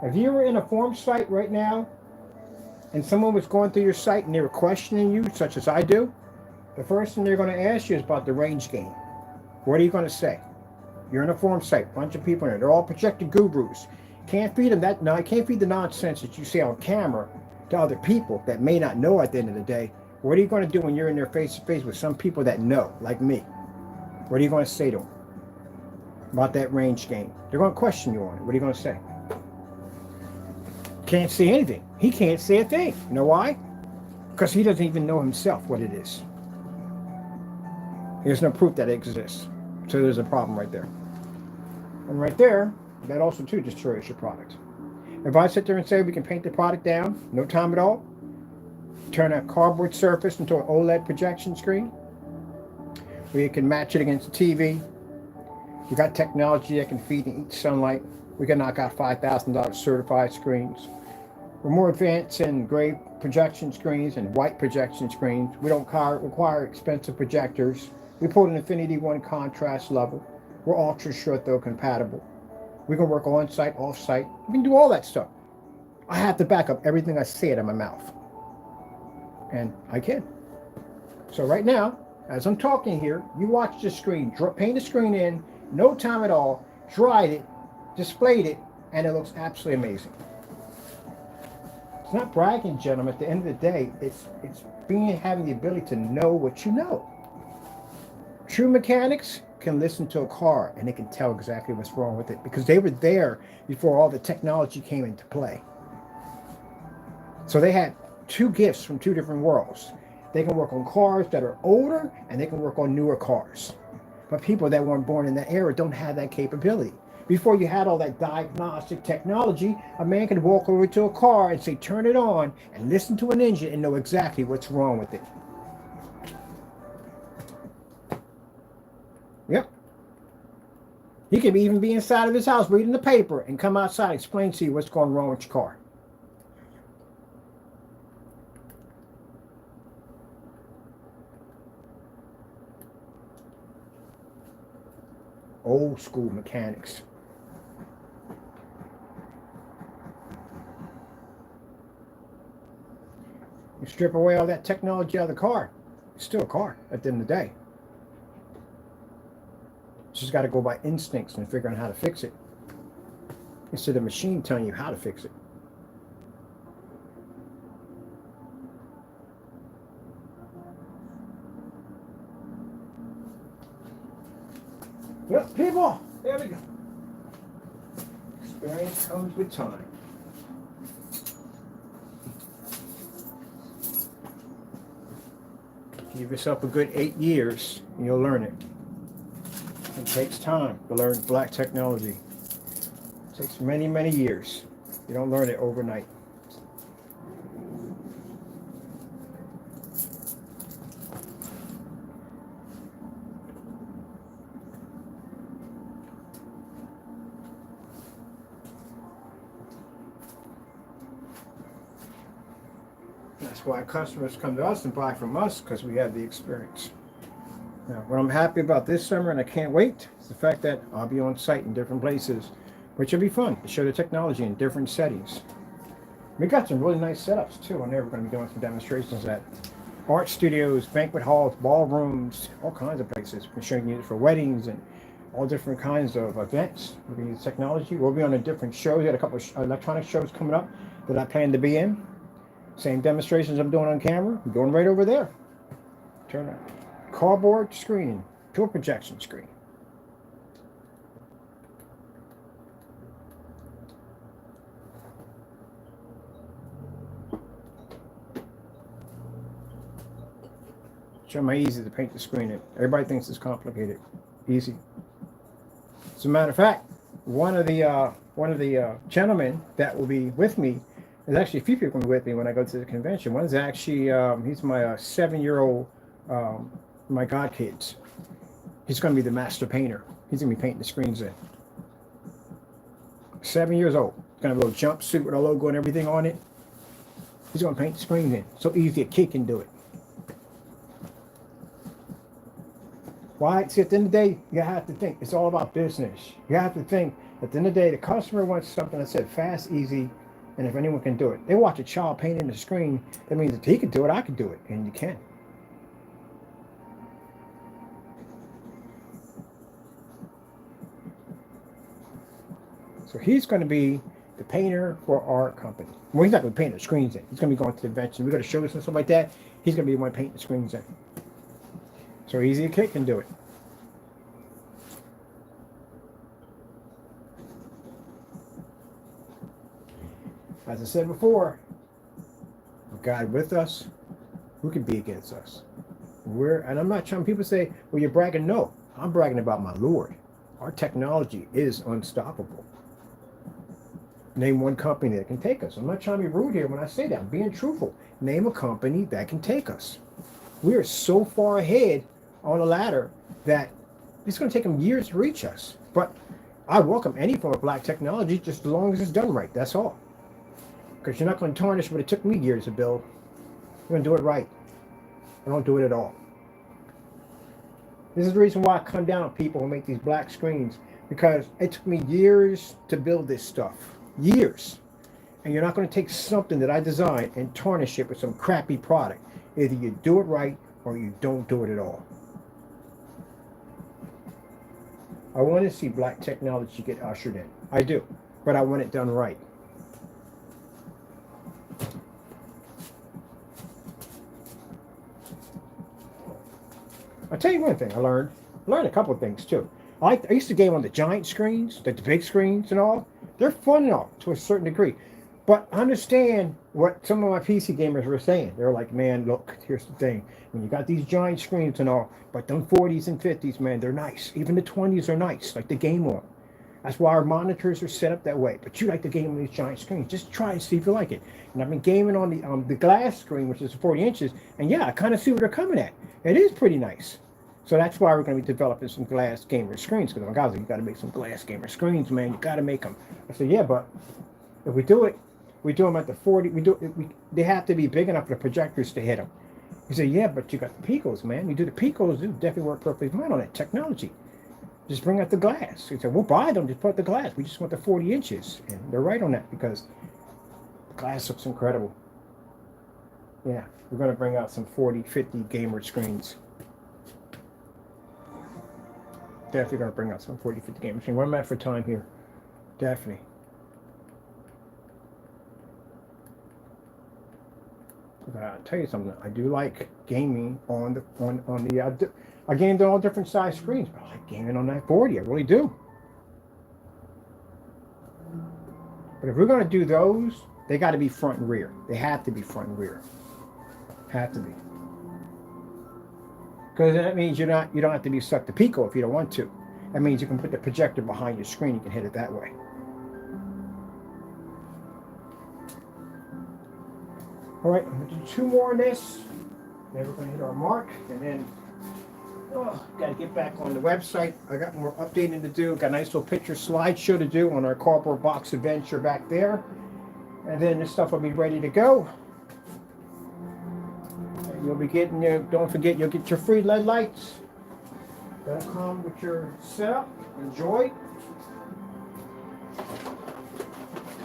If you were in a form site right now and someone was going through your site and they were questioning you, such as I do, the first thing they're going to ask you is about the range gain. What are you going to say? You're in a form site, bunch of people in there, they're all projected gurus. Can't feed them that. No, I can't feed the nonsense that you see on camera to other people that may not know at the end of the day. What are you going to do when you're in there face to face with some people that know, like me? What are you going to say to them about that range gain? They're going to question you on it. What are you going to say? Can't say anything. He can't say a thing. You know why? Because he doesn't even know himself what it is. There's no proof that it exists. So there's a problem right there. And right there, that also too destroys your product. If I sit there and say we can paint the product down, no time at all, turn a cardboard surface into an OLED projection screen, we can match it against the TV. We got technology that can feed and eat sunlight. We can knock out $5,000 certified screens. We're more advanced in gray projection screens and white projection screens. We don't require expensive projectors. We pulled an Infinity 1 contrast level. We're ultra short though compatible. We can work on site, off site. We can do all that stuff. I have to back up everything I say out of my mouth. And I can. So right now, as I'm talking here, you watch the screen, paint the screen in, no time at all, dried it, displayed it, and it looks absolutely amazing. It's not bragging, gentlemen. At the end of the day, it's having the ability to know what you know. True mechanics can listen to a car and they can tell exactly what's wrong with it because they were there before all the technology came into play. So they had two gifts from two different worlds. They can work on cars that are older and they can work on newer cars. But people that weren't born in that era don't have that capability. Before you had all that diagnostic technology, a man could walk over to a car and say, turn it on, and listen to an engine and know exactly what's wrong with it. Yep. He could even be inside of his house reading the paper and come outside and explain to you what's going wrong with your car. Old school mechanics. You strip away all that technology out of the car, it's still a car at the end of the day. You just got to go by instincts and figure out how to fix it instead of the machine telling you how to fix it. Yep, people, there we go. Experience comes with time. Give yourself a good 8 years and you'll learn it. It takes time to learn black technology. It takes many, many years. You don't learn it overnight. That's why customers come to us and buy from us, because we have the experience. Now, what I'm happy about this summer, and I can't wait, is the fact that I'll be on site in different places, which will be fun to show the technology in different settings. We got some really nice setups too. On there, we're going to be doing some demonstrations at art studios, banquet halls, ballrooms, all kinds of places. We're showing you it for weddings and all different kinds of events. We're going to use technology. We'll be on a different show. We got a couple of electronic shows coming up that I plan to be in. Same demonstrations I'm doing on camera, I'm going right over there. Turn a cardboard screen to a projection screen. Show me how easy to paint the screen in. Everybody thinks it's complicated. Easy. As a matter of fact, one of the gentlemen that will be with me, there's actually a few people with me when I go to the convention. One is actually he's my 7-year-old, my godkids. He's going to be the master painter. He's going to be painting the screens in. 7 years old. He's going to have a little jumpsuit with a logo and everything on it. He's going to paint the screens in. So easy a kid can do it. Why? See, at the end of the day, you have to think. It's all about business. You have to think, at the end of the day, the customer wants something that said fast, easy, and if anyone can do it. They watch a child painting the screen, that means if he can do it, I can do it, and you can. So he's going to be the painter for our company. Well, he's not going to paint the screens in. He's going to be going to the convention. We're going to show us and stuff like that. He's going to be the one painting the screens in. So easy a kid can do it. As I said before, God with us, who can be against us? And I'm not trying, people say, well, you're bragging. No, I'm bragging about my Lord. Our technology is unstoppable. Name one company that can take us. I'm not trying to be rude here when I say that. I'm being truthful. Name a company that can take us. We are so far ahead on a ladder that it's going to take them years to reach us. But I welcome any form of black technology just as long as it's done right. That's all. Because you're not going to tarnish what it took me years to build. You're going to do it right. I don't do it at all. This is the reason why I come down on people who make these black screens. Because it took me years to build this stuff. Years. And you're not going to take something that I designed and tarnish it with some crappy product. Either you do it right or you don't do it at all. I want to see black technology get ushered in. I do. But I want it done right. I'll tell you one thing I learned. I learned a couple of things too. I used to game on the giant screens, the big screens and all. They're fun and all to a certain degree. But understand what some of my PC gamers were saying. They're like, man, look, here's the thing. When you got these giant screens and all, but them 40s and 50s, man, they're nice. Even the 20s are nice, like the game on. That's why our monitors are set up that way. But you like the game on these giant screens. Just try and see if you like it. And I've been gaming on the glass screen, which is 40 inches. And yeah, I kind of see where they're coming at. It is pretty nice. So that's why we're going to be developing some glass gamer screens. Because my guys, you got to make some glass gamer screens, man. You got to make them. I said, yeah, but if we do it, we do them at the 40. They have to be big enough for the projectors to hit them. He said, yeah, but you got the Picos, man. You do the Picos, it definitely work perfectly fine on that technology. Just bring out the glass. He said, we'll buy them, just put the glass. We just want the 40 inches. And they're right on that because the glass looks incredible. Yeah, we're going to bring out some 40, 50 gamer screens. Definitely going to bring out some 40, 50 gamer screens. What am I at for time here? Definitely. I'll tell you something. I do like gaming on the I gamed on all different size screens, but I like gaming on that 40. I really do. But if we're going to do those, they got to be front and rear. They have to be front and rear. Have to be. Because that means you don't have to be stuck to Pico if you don't want to. That means you can put the projector behind your screen. You can hit it that way. All right, I'm going to do 2 more on this. Then we're going to hit our mark. And then, got to get back on the website. I got more updating to do. Got a nice little picture slideshow to do on our cardboard box adventure back there. And then this stuff will be ready to go. And you'll be getting, don't forget, you'll get your free LED lights. That'll come with your setup. Enjoy.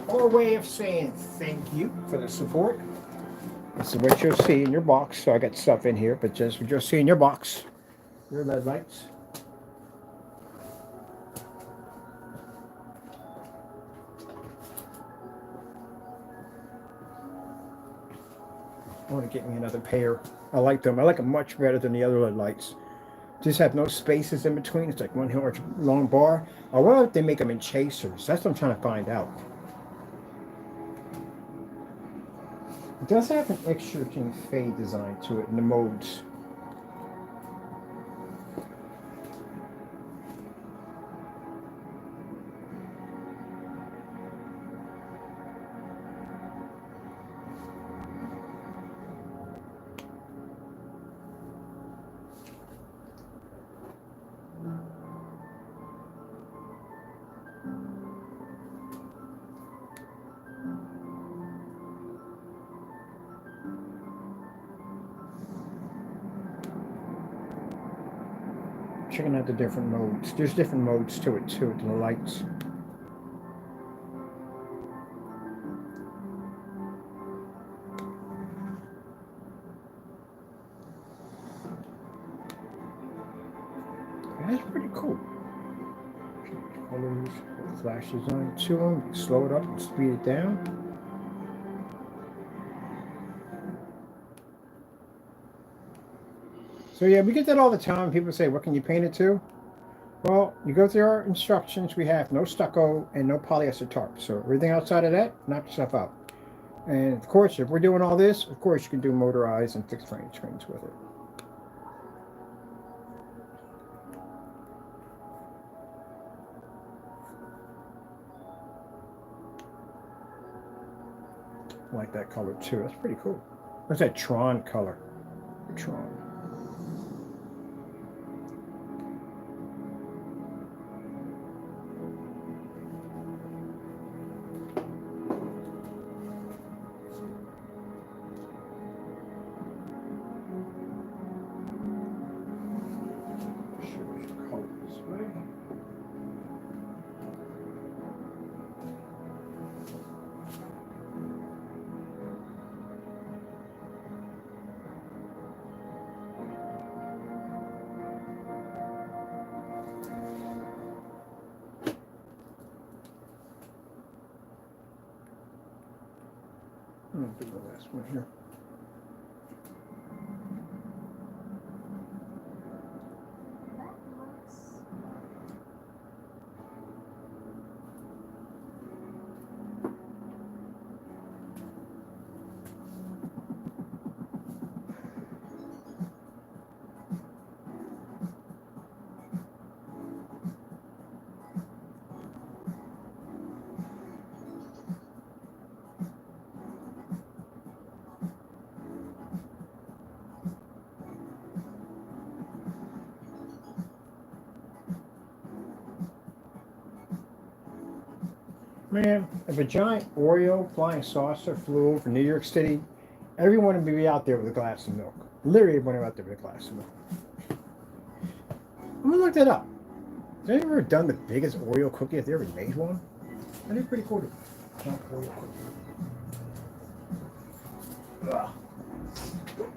Our way of saying thank you for the support. This is what you'll see in your box. So I got stuff in here, but just what you'll see in your box. Your LED lights. I want to get me another pair. I like them. I like them much better than the other LED lights. Just have no spaces in between. It's like one large long bar. I wonder if they make them in chasers. That's what I'm trying to find out. It does have an extra fade design to it in the modes. checking out the different modes. There's different modes to it too, to the lights. That's pretty cool. Colors, flashes on to them, slow it up and speed it down. So yeah, we get that all the time. People say, what can you paint it to? Well, you go through our instructions. We have no stucco and no polyester tarp. So everything outside of that, knock yourself out. And of course, if we're doing all this, of course you can do motorized and fixed frame screens with it. I like that color too. That's pretty cool. What's that Tron color? Tron. I'm going to do the last one here. Man, if a giant Oreo flying saucer flew over New York City, everyone would be out there with a glass of milk. Literally everyone out there with a glass of milk. I'm gonna look that up. Has anyone ever done the biggest Oreo cookie? Have they ever made one? I think it's pretty cool to Oreo cookie. Ugh.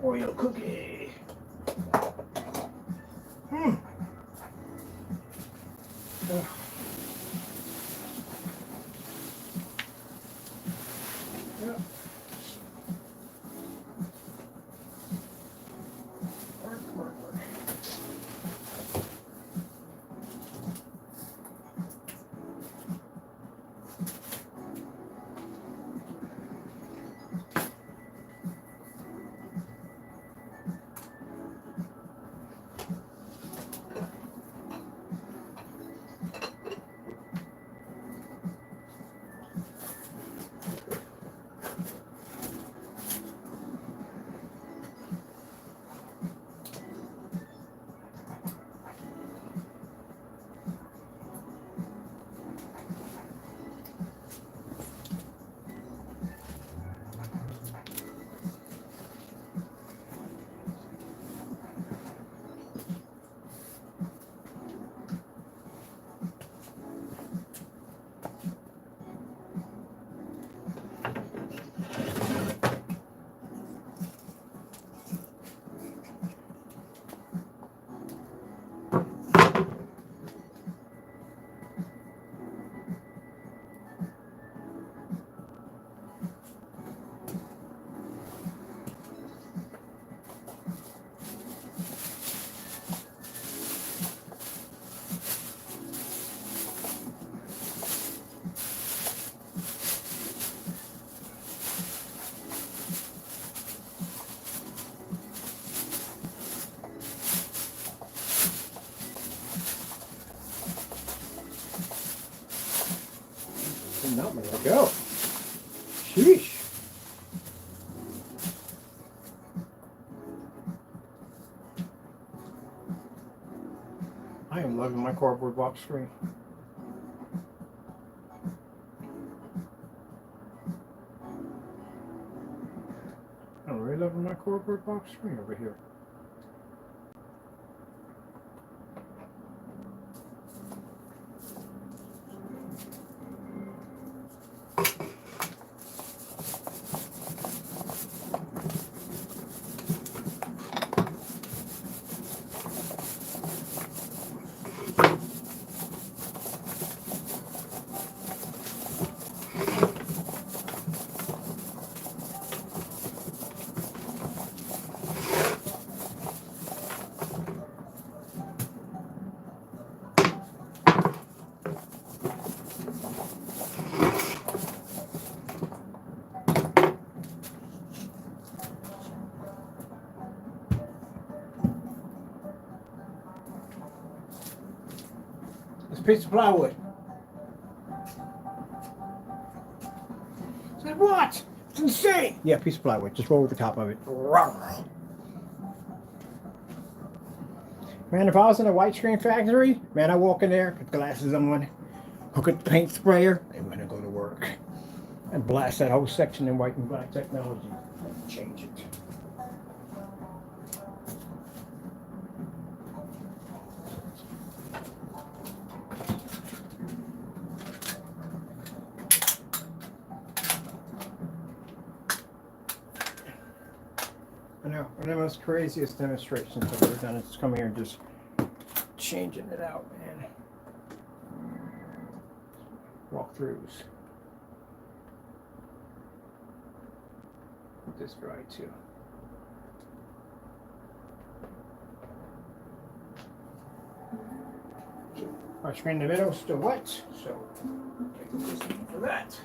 Oreo cookie. Ugh. Not let it go. Sheesh. I am loving my cardboard box screen. I'm really loving my cardboard box screen over here. piece of plywood. I said, what? It's insane. Yeah, piece of plywood. Just roll over the top of it. Man, if I was in a white screen factory, man, I walk in there, put glasses on, hook up the paint sprayer, and I'm gonna go to work and blast that whole section in white and black technology. Change it. I know, one of the most craziest demonstrations I've ever done is coming here and just changing it out, man. Walkthroughs. Let this dry too. Our screen in the middle is still wet, so take this for that.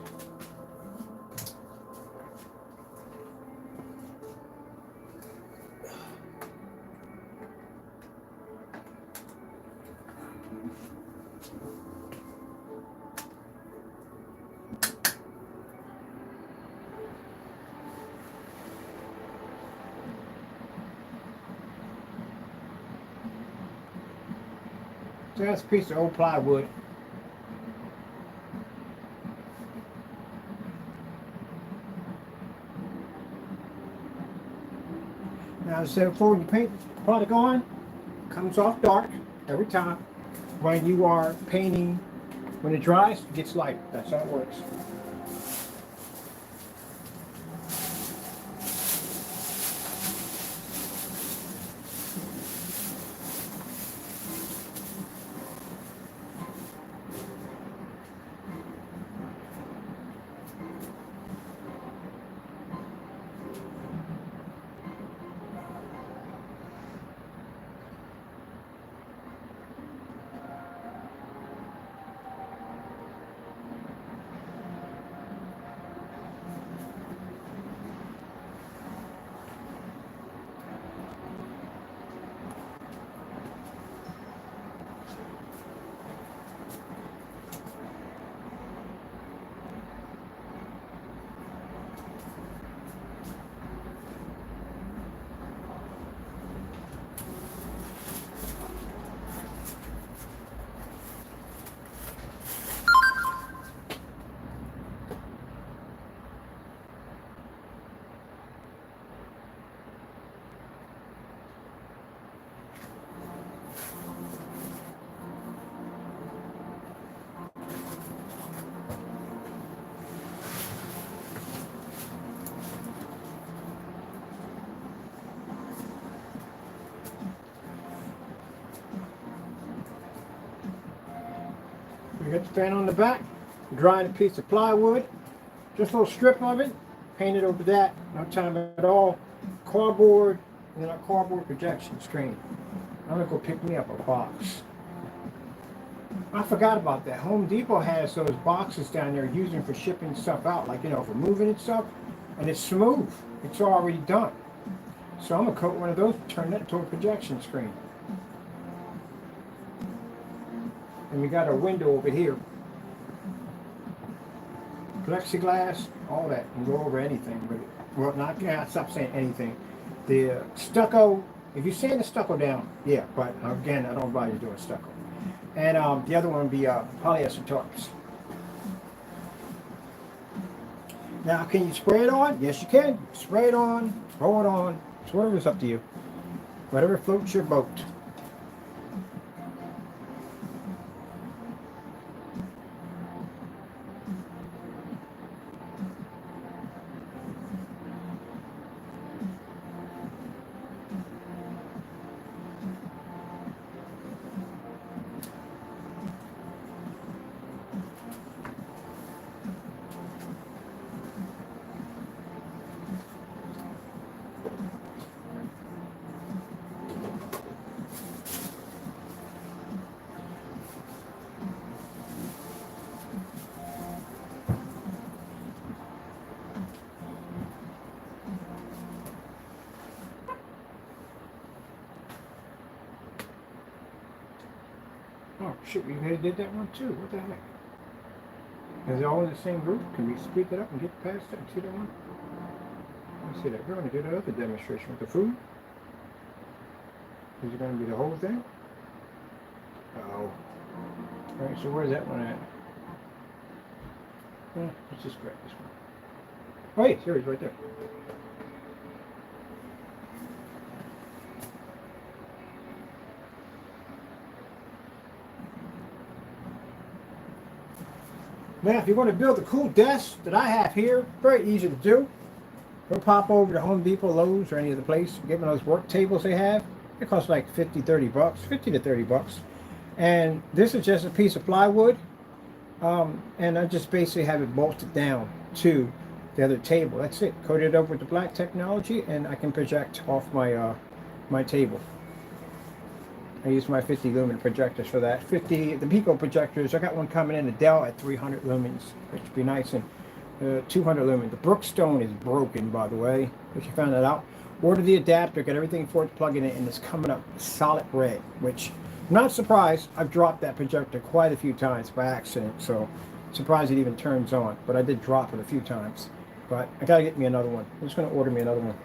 So that's a piece of old plywood. Now, as I said before, when you paint the product on, it comes off dark every time. When you are painting, when it dries, it gets light. That's how it works. We got the fan on the back, drying a piece of plywood, just a little strip of it, painted over that, no time at all. Cardboard, and then a cardboard projection screen. I'm gonna go pick me up a box. I forgot about that. Home Depot has those boxes down there using for shipping stuff out, like, you know, for moving and stuff, and it's smooth. It's already done. So I'm gonna coat one of those, turn that into a projection screen. And we got a window over here. Plexiglass, all that. You can go over anything with it. Well, not, yeah, stop saying anything. The stucco, if you're sanding the stucco down, yeah, but again, I don't advise you doing stucco. And the other one would be polyester tarps. Now, can you spray it on? Yes, you can. Spray it on, throw it on. It's whatever's up to you. Whatever floats your boat. Shit, we already did that one too. What the heck? Is it all in the same group? Can we speed it up and get past it and see that one? Let's see that. We're going to do the other demonstration with the food. Is it going to be the whole thing? Oh. Alright, so where's that one at? Let's just grab this one. Oh, yeah, here it is right there. Now, if you want to build a cool desk that I have here, very easy to do. Go pop over to Home Depot, Lowe's, or any other place. Get one of those work tables they have. It costs like 30 bucks, 50 to 30 bucks. And this is just a piece of plywood. And I just basically have it bolted down to the other table. That's it. Coated it over with the black technology, and I can project off my my table. I use my 50 lumen projectors for that. The Pico projectors, I got one coming in, the Dell at 300 lumens, which would be nice, and 200 lumens. The Brookstone is broken, by the way, if you found that out. Order the adapter, got everything for it to plug in, and it's coming up solid red, which I'm not surprised. I've dropped that projector quite a few times by accident, so surprised it even turns on. But I did drop it a few times. But I gotta get me another one. I'm just gonna order me another one.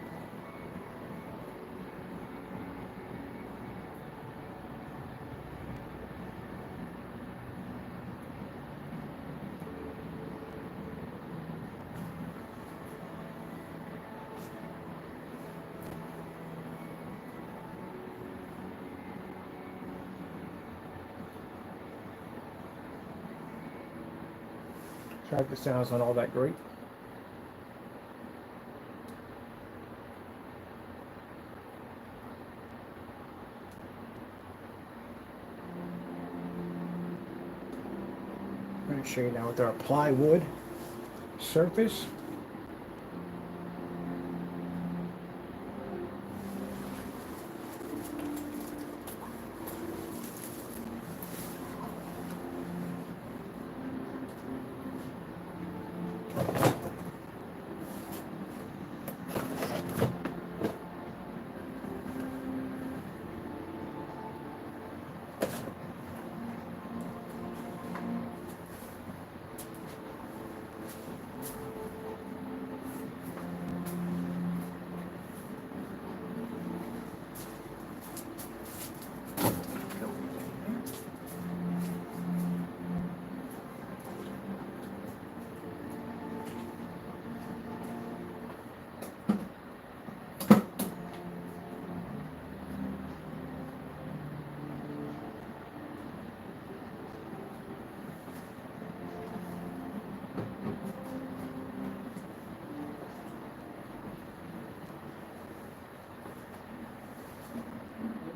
Sorry if the sound's not all that great. I'm going to show you now with our plywood surface.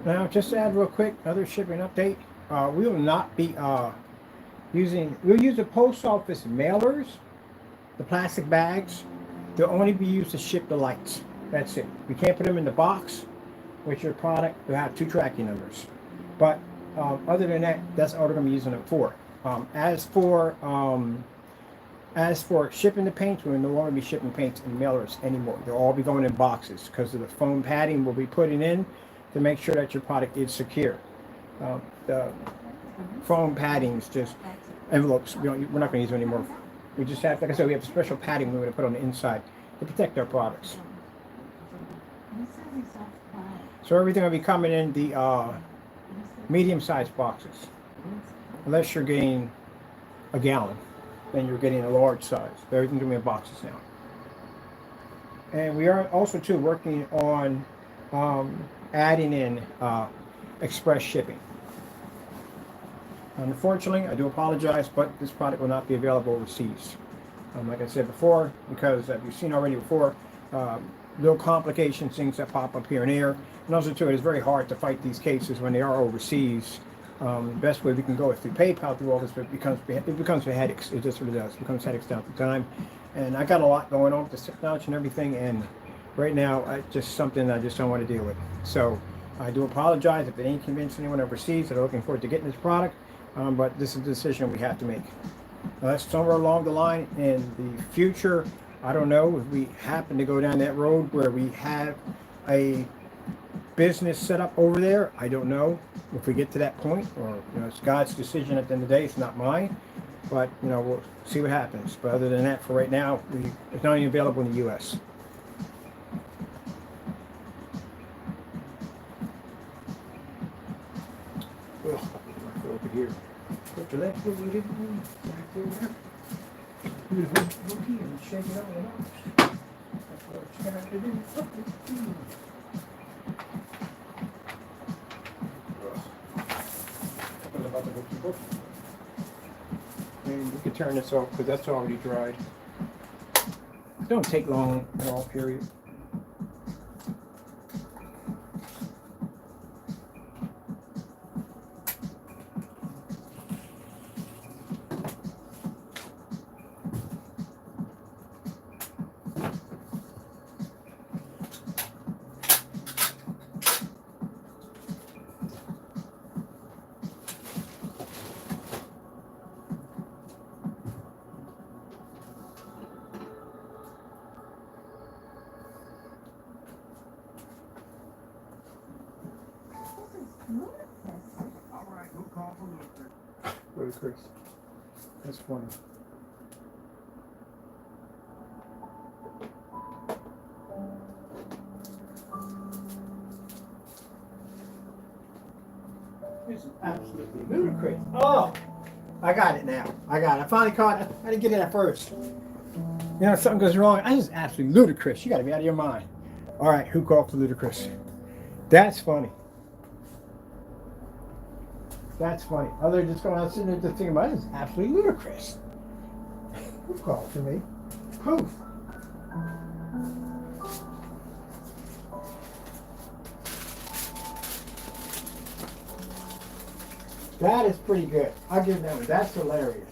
Now, just to add real quick, another shipping update. We will not be we'll use the post office mailers, the plastic bags. They'll only be used to ship the lights. That's it. We can't put them in the box with your product. You'll have 2 tracking numbers. But other than that, that's all they're going to be using them for. As for shipping the paints, we'll no longer be shipping paints in mailers anymore. They'll all be going in boxes because of the foam padding we'll be putting in to make sure that your product is secure. The foam padding is just envelopes. We're not going to use them anymore. We just have, like I said, we have special padding we're going to put on the inside to protect our products. So everything will be coming in the medium-sized boxes. Unless you're getting a gallon, then you're getting a large size. Everything's going to be in boxes now. And we are also too working on adding in express shipping. Unfortunately, I do apologize, but this product will not be available overseas. Like I said before, because you've seen already before, little complications, things that pop up here and there. And also too, it is very hard to fight these cases when they are overseas. The best way we can go is through PayPal through all this, but it becomes a headache. It just really does. It becomes headaches down the time. And I got a lot going on with this technology and everything, and right now, just something I just don't want to deal with. So I do apologize if it ain't convinced anyone overseas that are looking forward to getting this product, but this is a decision we have to make. That's somewhere along the line in the future. I don't know if we happen to go down that road where we have a business set up over there. I don't know if we get to that point, or it's God's decision at the end of the day. It's not mine. But we'll see what happens. But other than that, for right now, it's not even available in the U.S. Ugh, over here. Put the left foot with it. Back there. Look here and shake it out and out. That's what you have to do. What about the hooky book? And we can turn this off because that's already dried. It don't take long at all, period. Chris. That's funny. This is absolutely ludicrous. Oh, I got it now. I finally caught it. I didn't get it at first. Something goes wrong. This is absolutely ludicrous. You got to be out of your mind. All right, who called for ludicrous? That's funny. That's funny. Other than just going out sitting there just thinking about it, it's absolutely ludicrous. Who called for me? Poof. That is pretty good. I'll give that one. That's hilarious.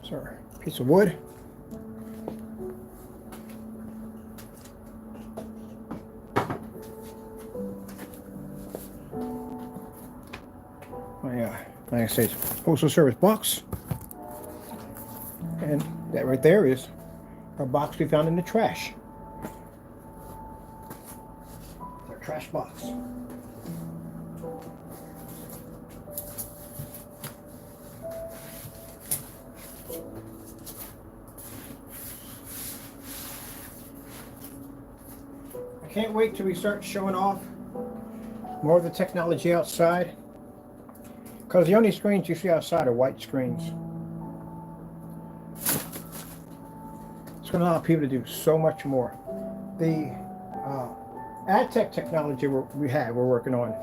Sorry, piece of wood. Like I say, it's a postal service box, and that right there is a box we found in the trash. It's our trash box. I can't wait till we start showing off more of the technology outside, because the only screens you see outside are white screens. It's going to allow people to do so much more. The ad tech technology we're working on.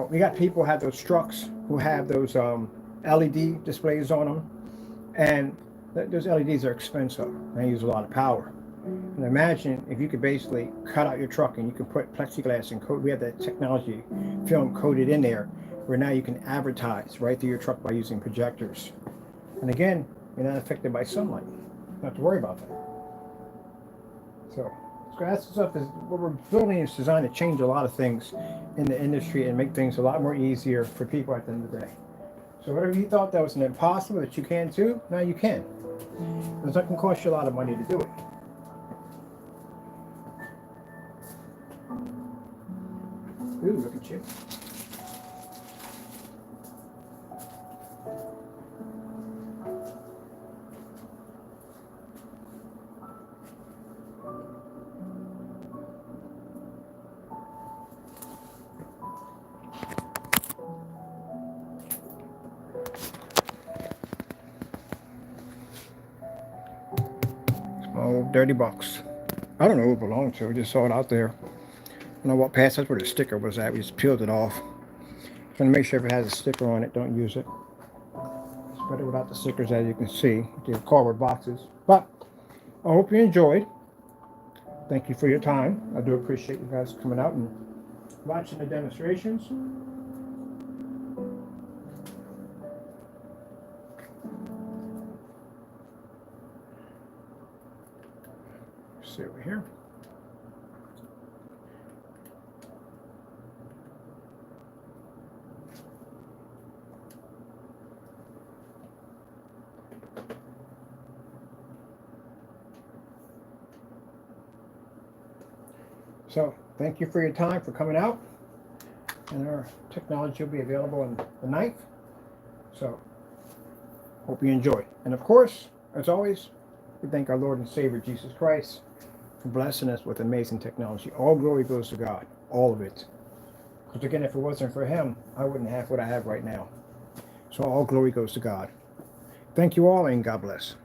We got people who have those trucks who have those LED displays on them, and those LEDs are expensive. They use a lot of power. And imagine if you could basically cut out your truck and you can put plexiglass and coat. We have that technology film coated in there, where now you can advertise right through your truck by using projectors. And again, you're not affected by sunlight. You don't have to worry about that. So that stuff is what we're building, is designed to change a lot of things in the industry and make things a lot more easier for people at the end of the day. So whatever you thought that was an impossible that you can too, now you can. Because that can cost you a lot of money to do it. Ooh, look at you. Small dirty box. I don't know who it belonged to. I just saw it out there. When I walked past, that's where the sticker was at. We just peeled it off. Trying to make sure if it has a sticker on it, don't use it. It's better without the stickers, as you can see. They're cardboard boxes. But I hope you enjoyed. Thank you for your time. I do appreciate you guys coming out and watching the demonstrations. See over here. So thank you for your time for coming out, and our technology will be available on the 9th. So hope you enjoy. And of course, as always, we thank our Lord and Savior Jesus Christ for blessing us with amazing technology. All glory goes to God, all of it. Because again, if it wasn't for him, I wouldn't have what I have right now. So all glory goes to God. Thank you all, and God bless.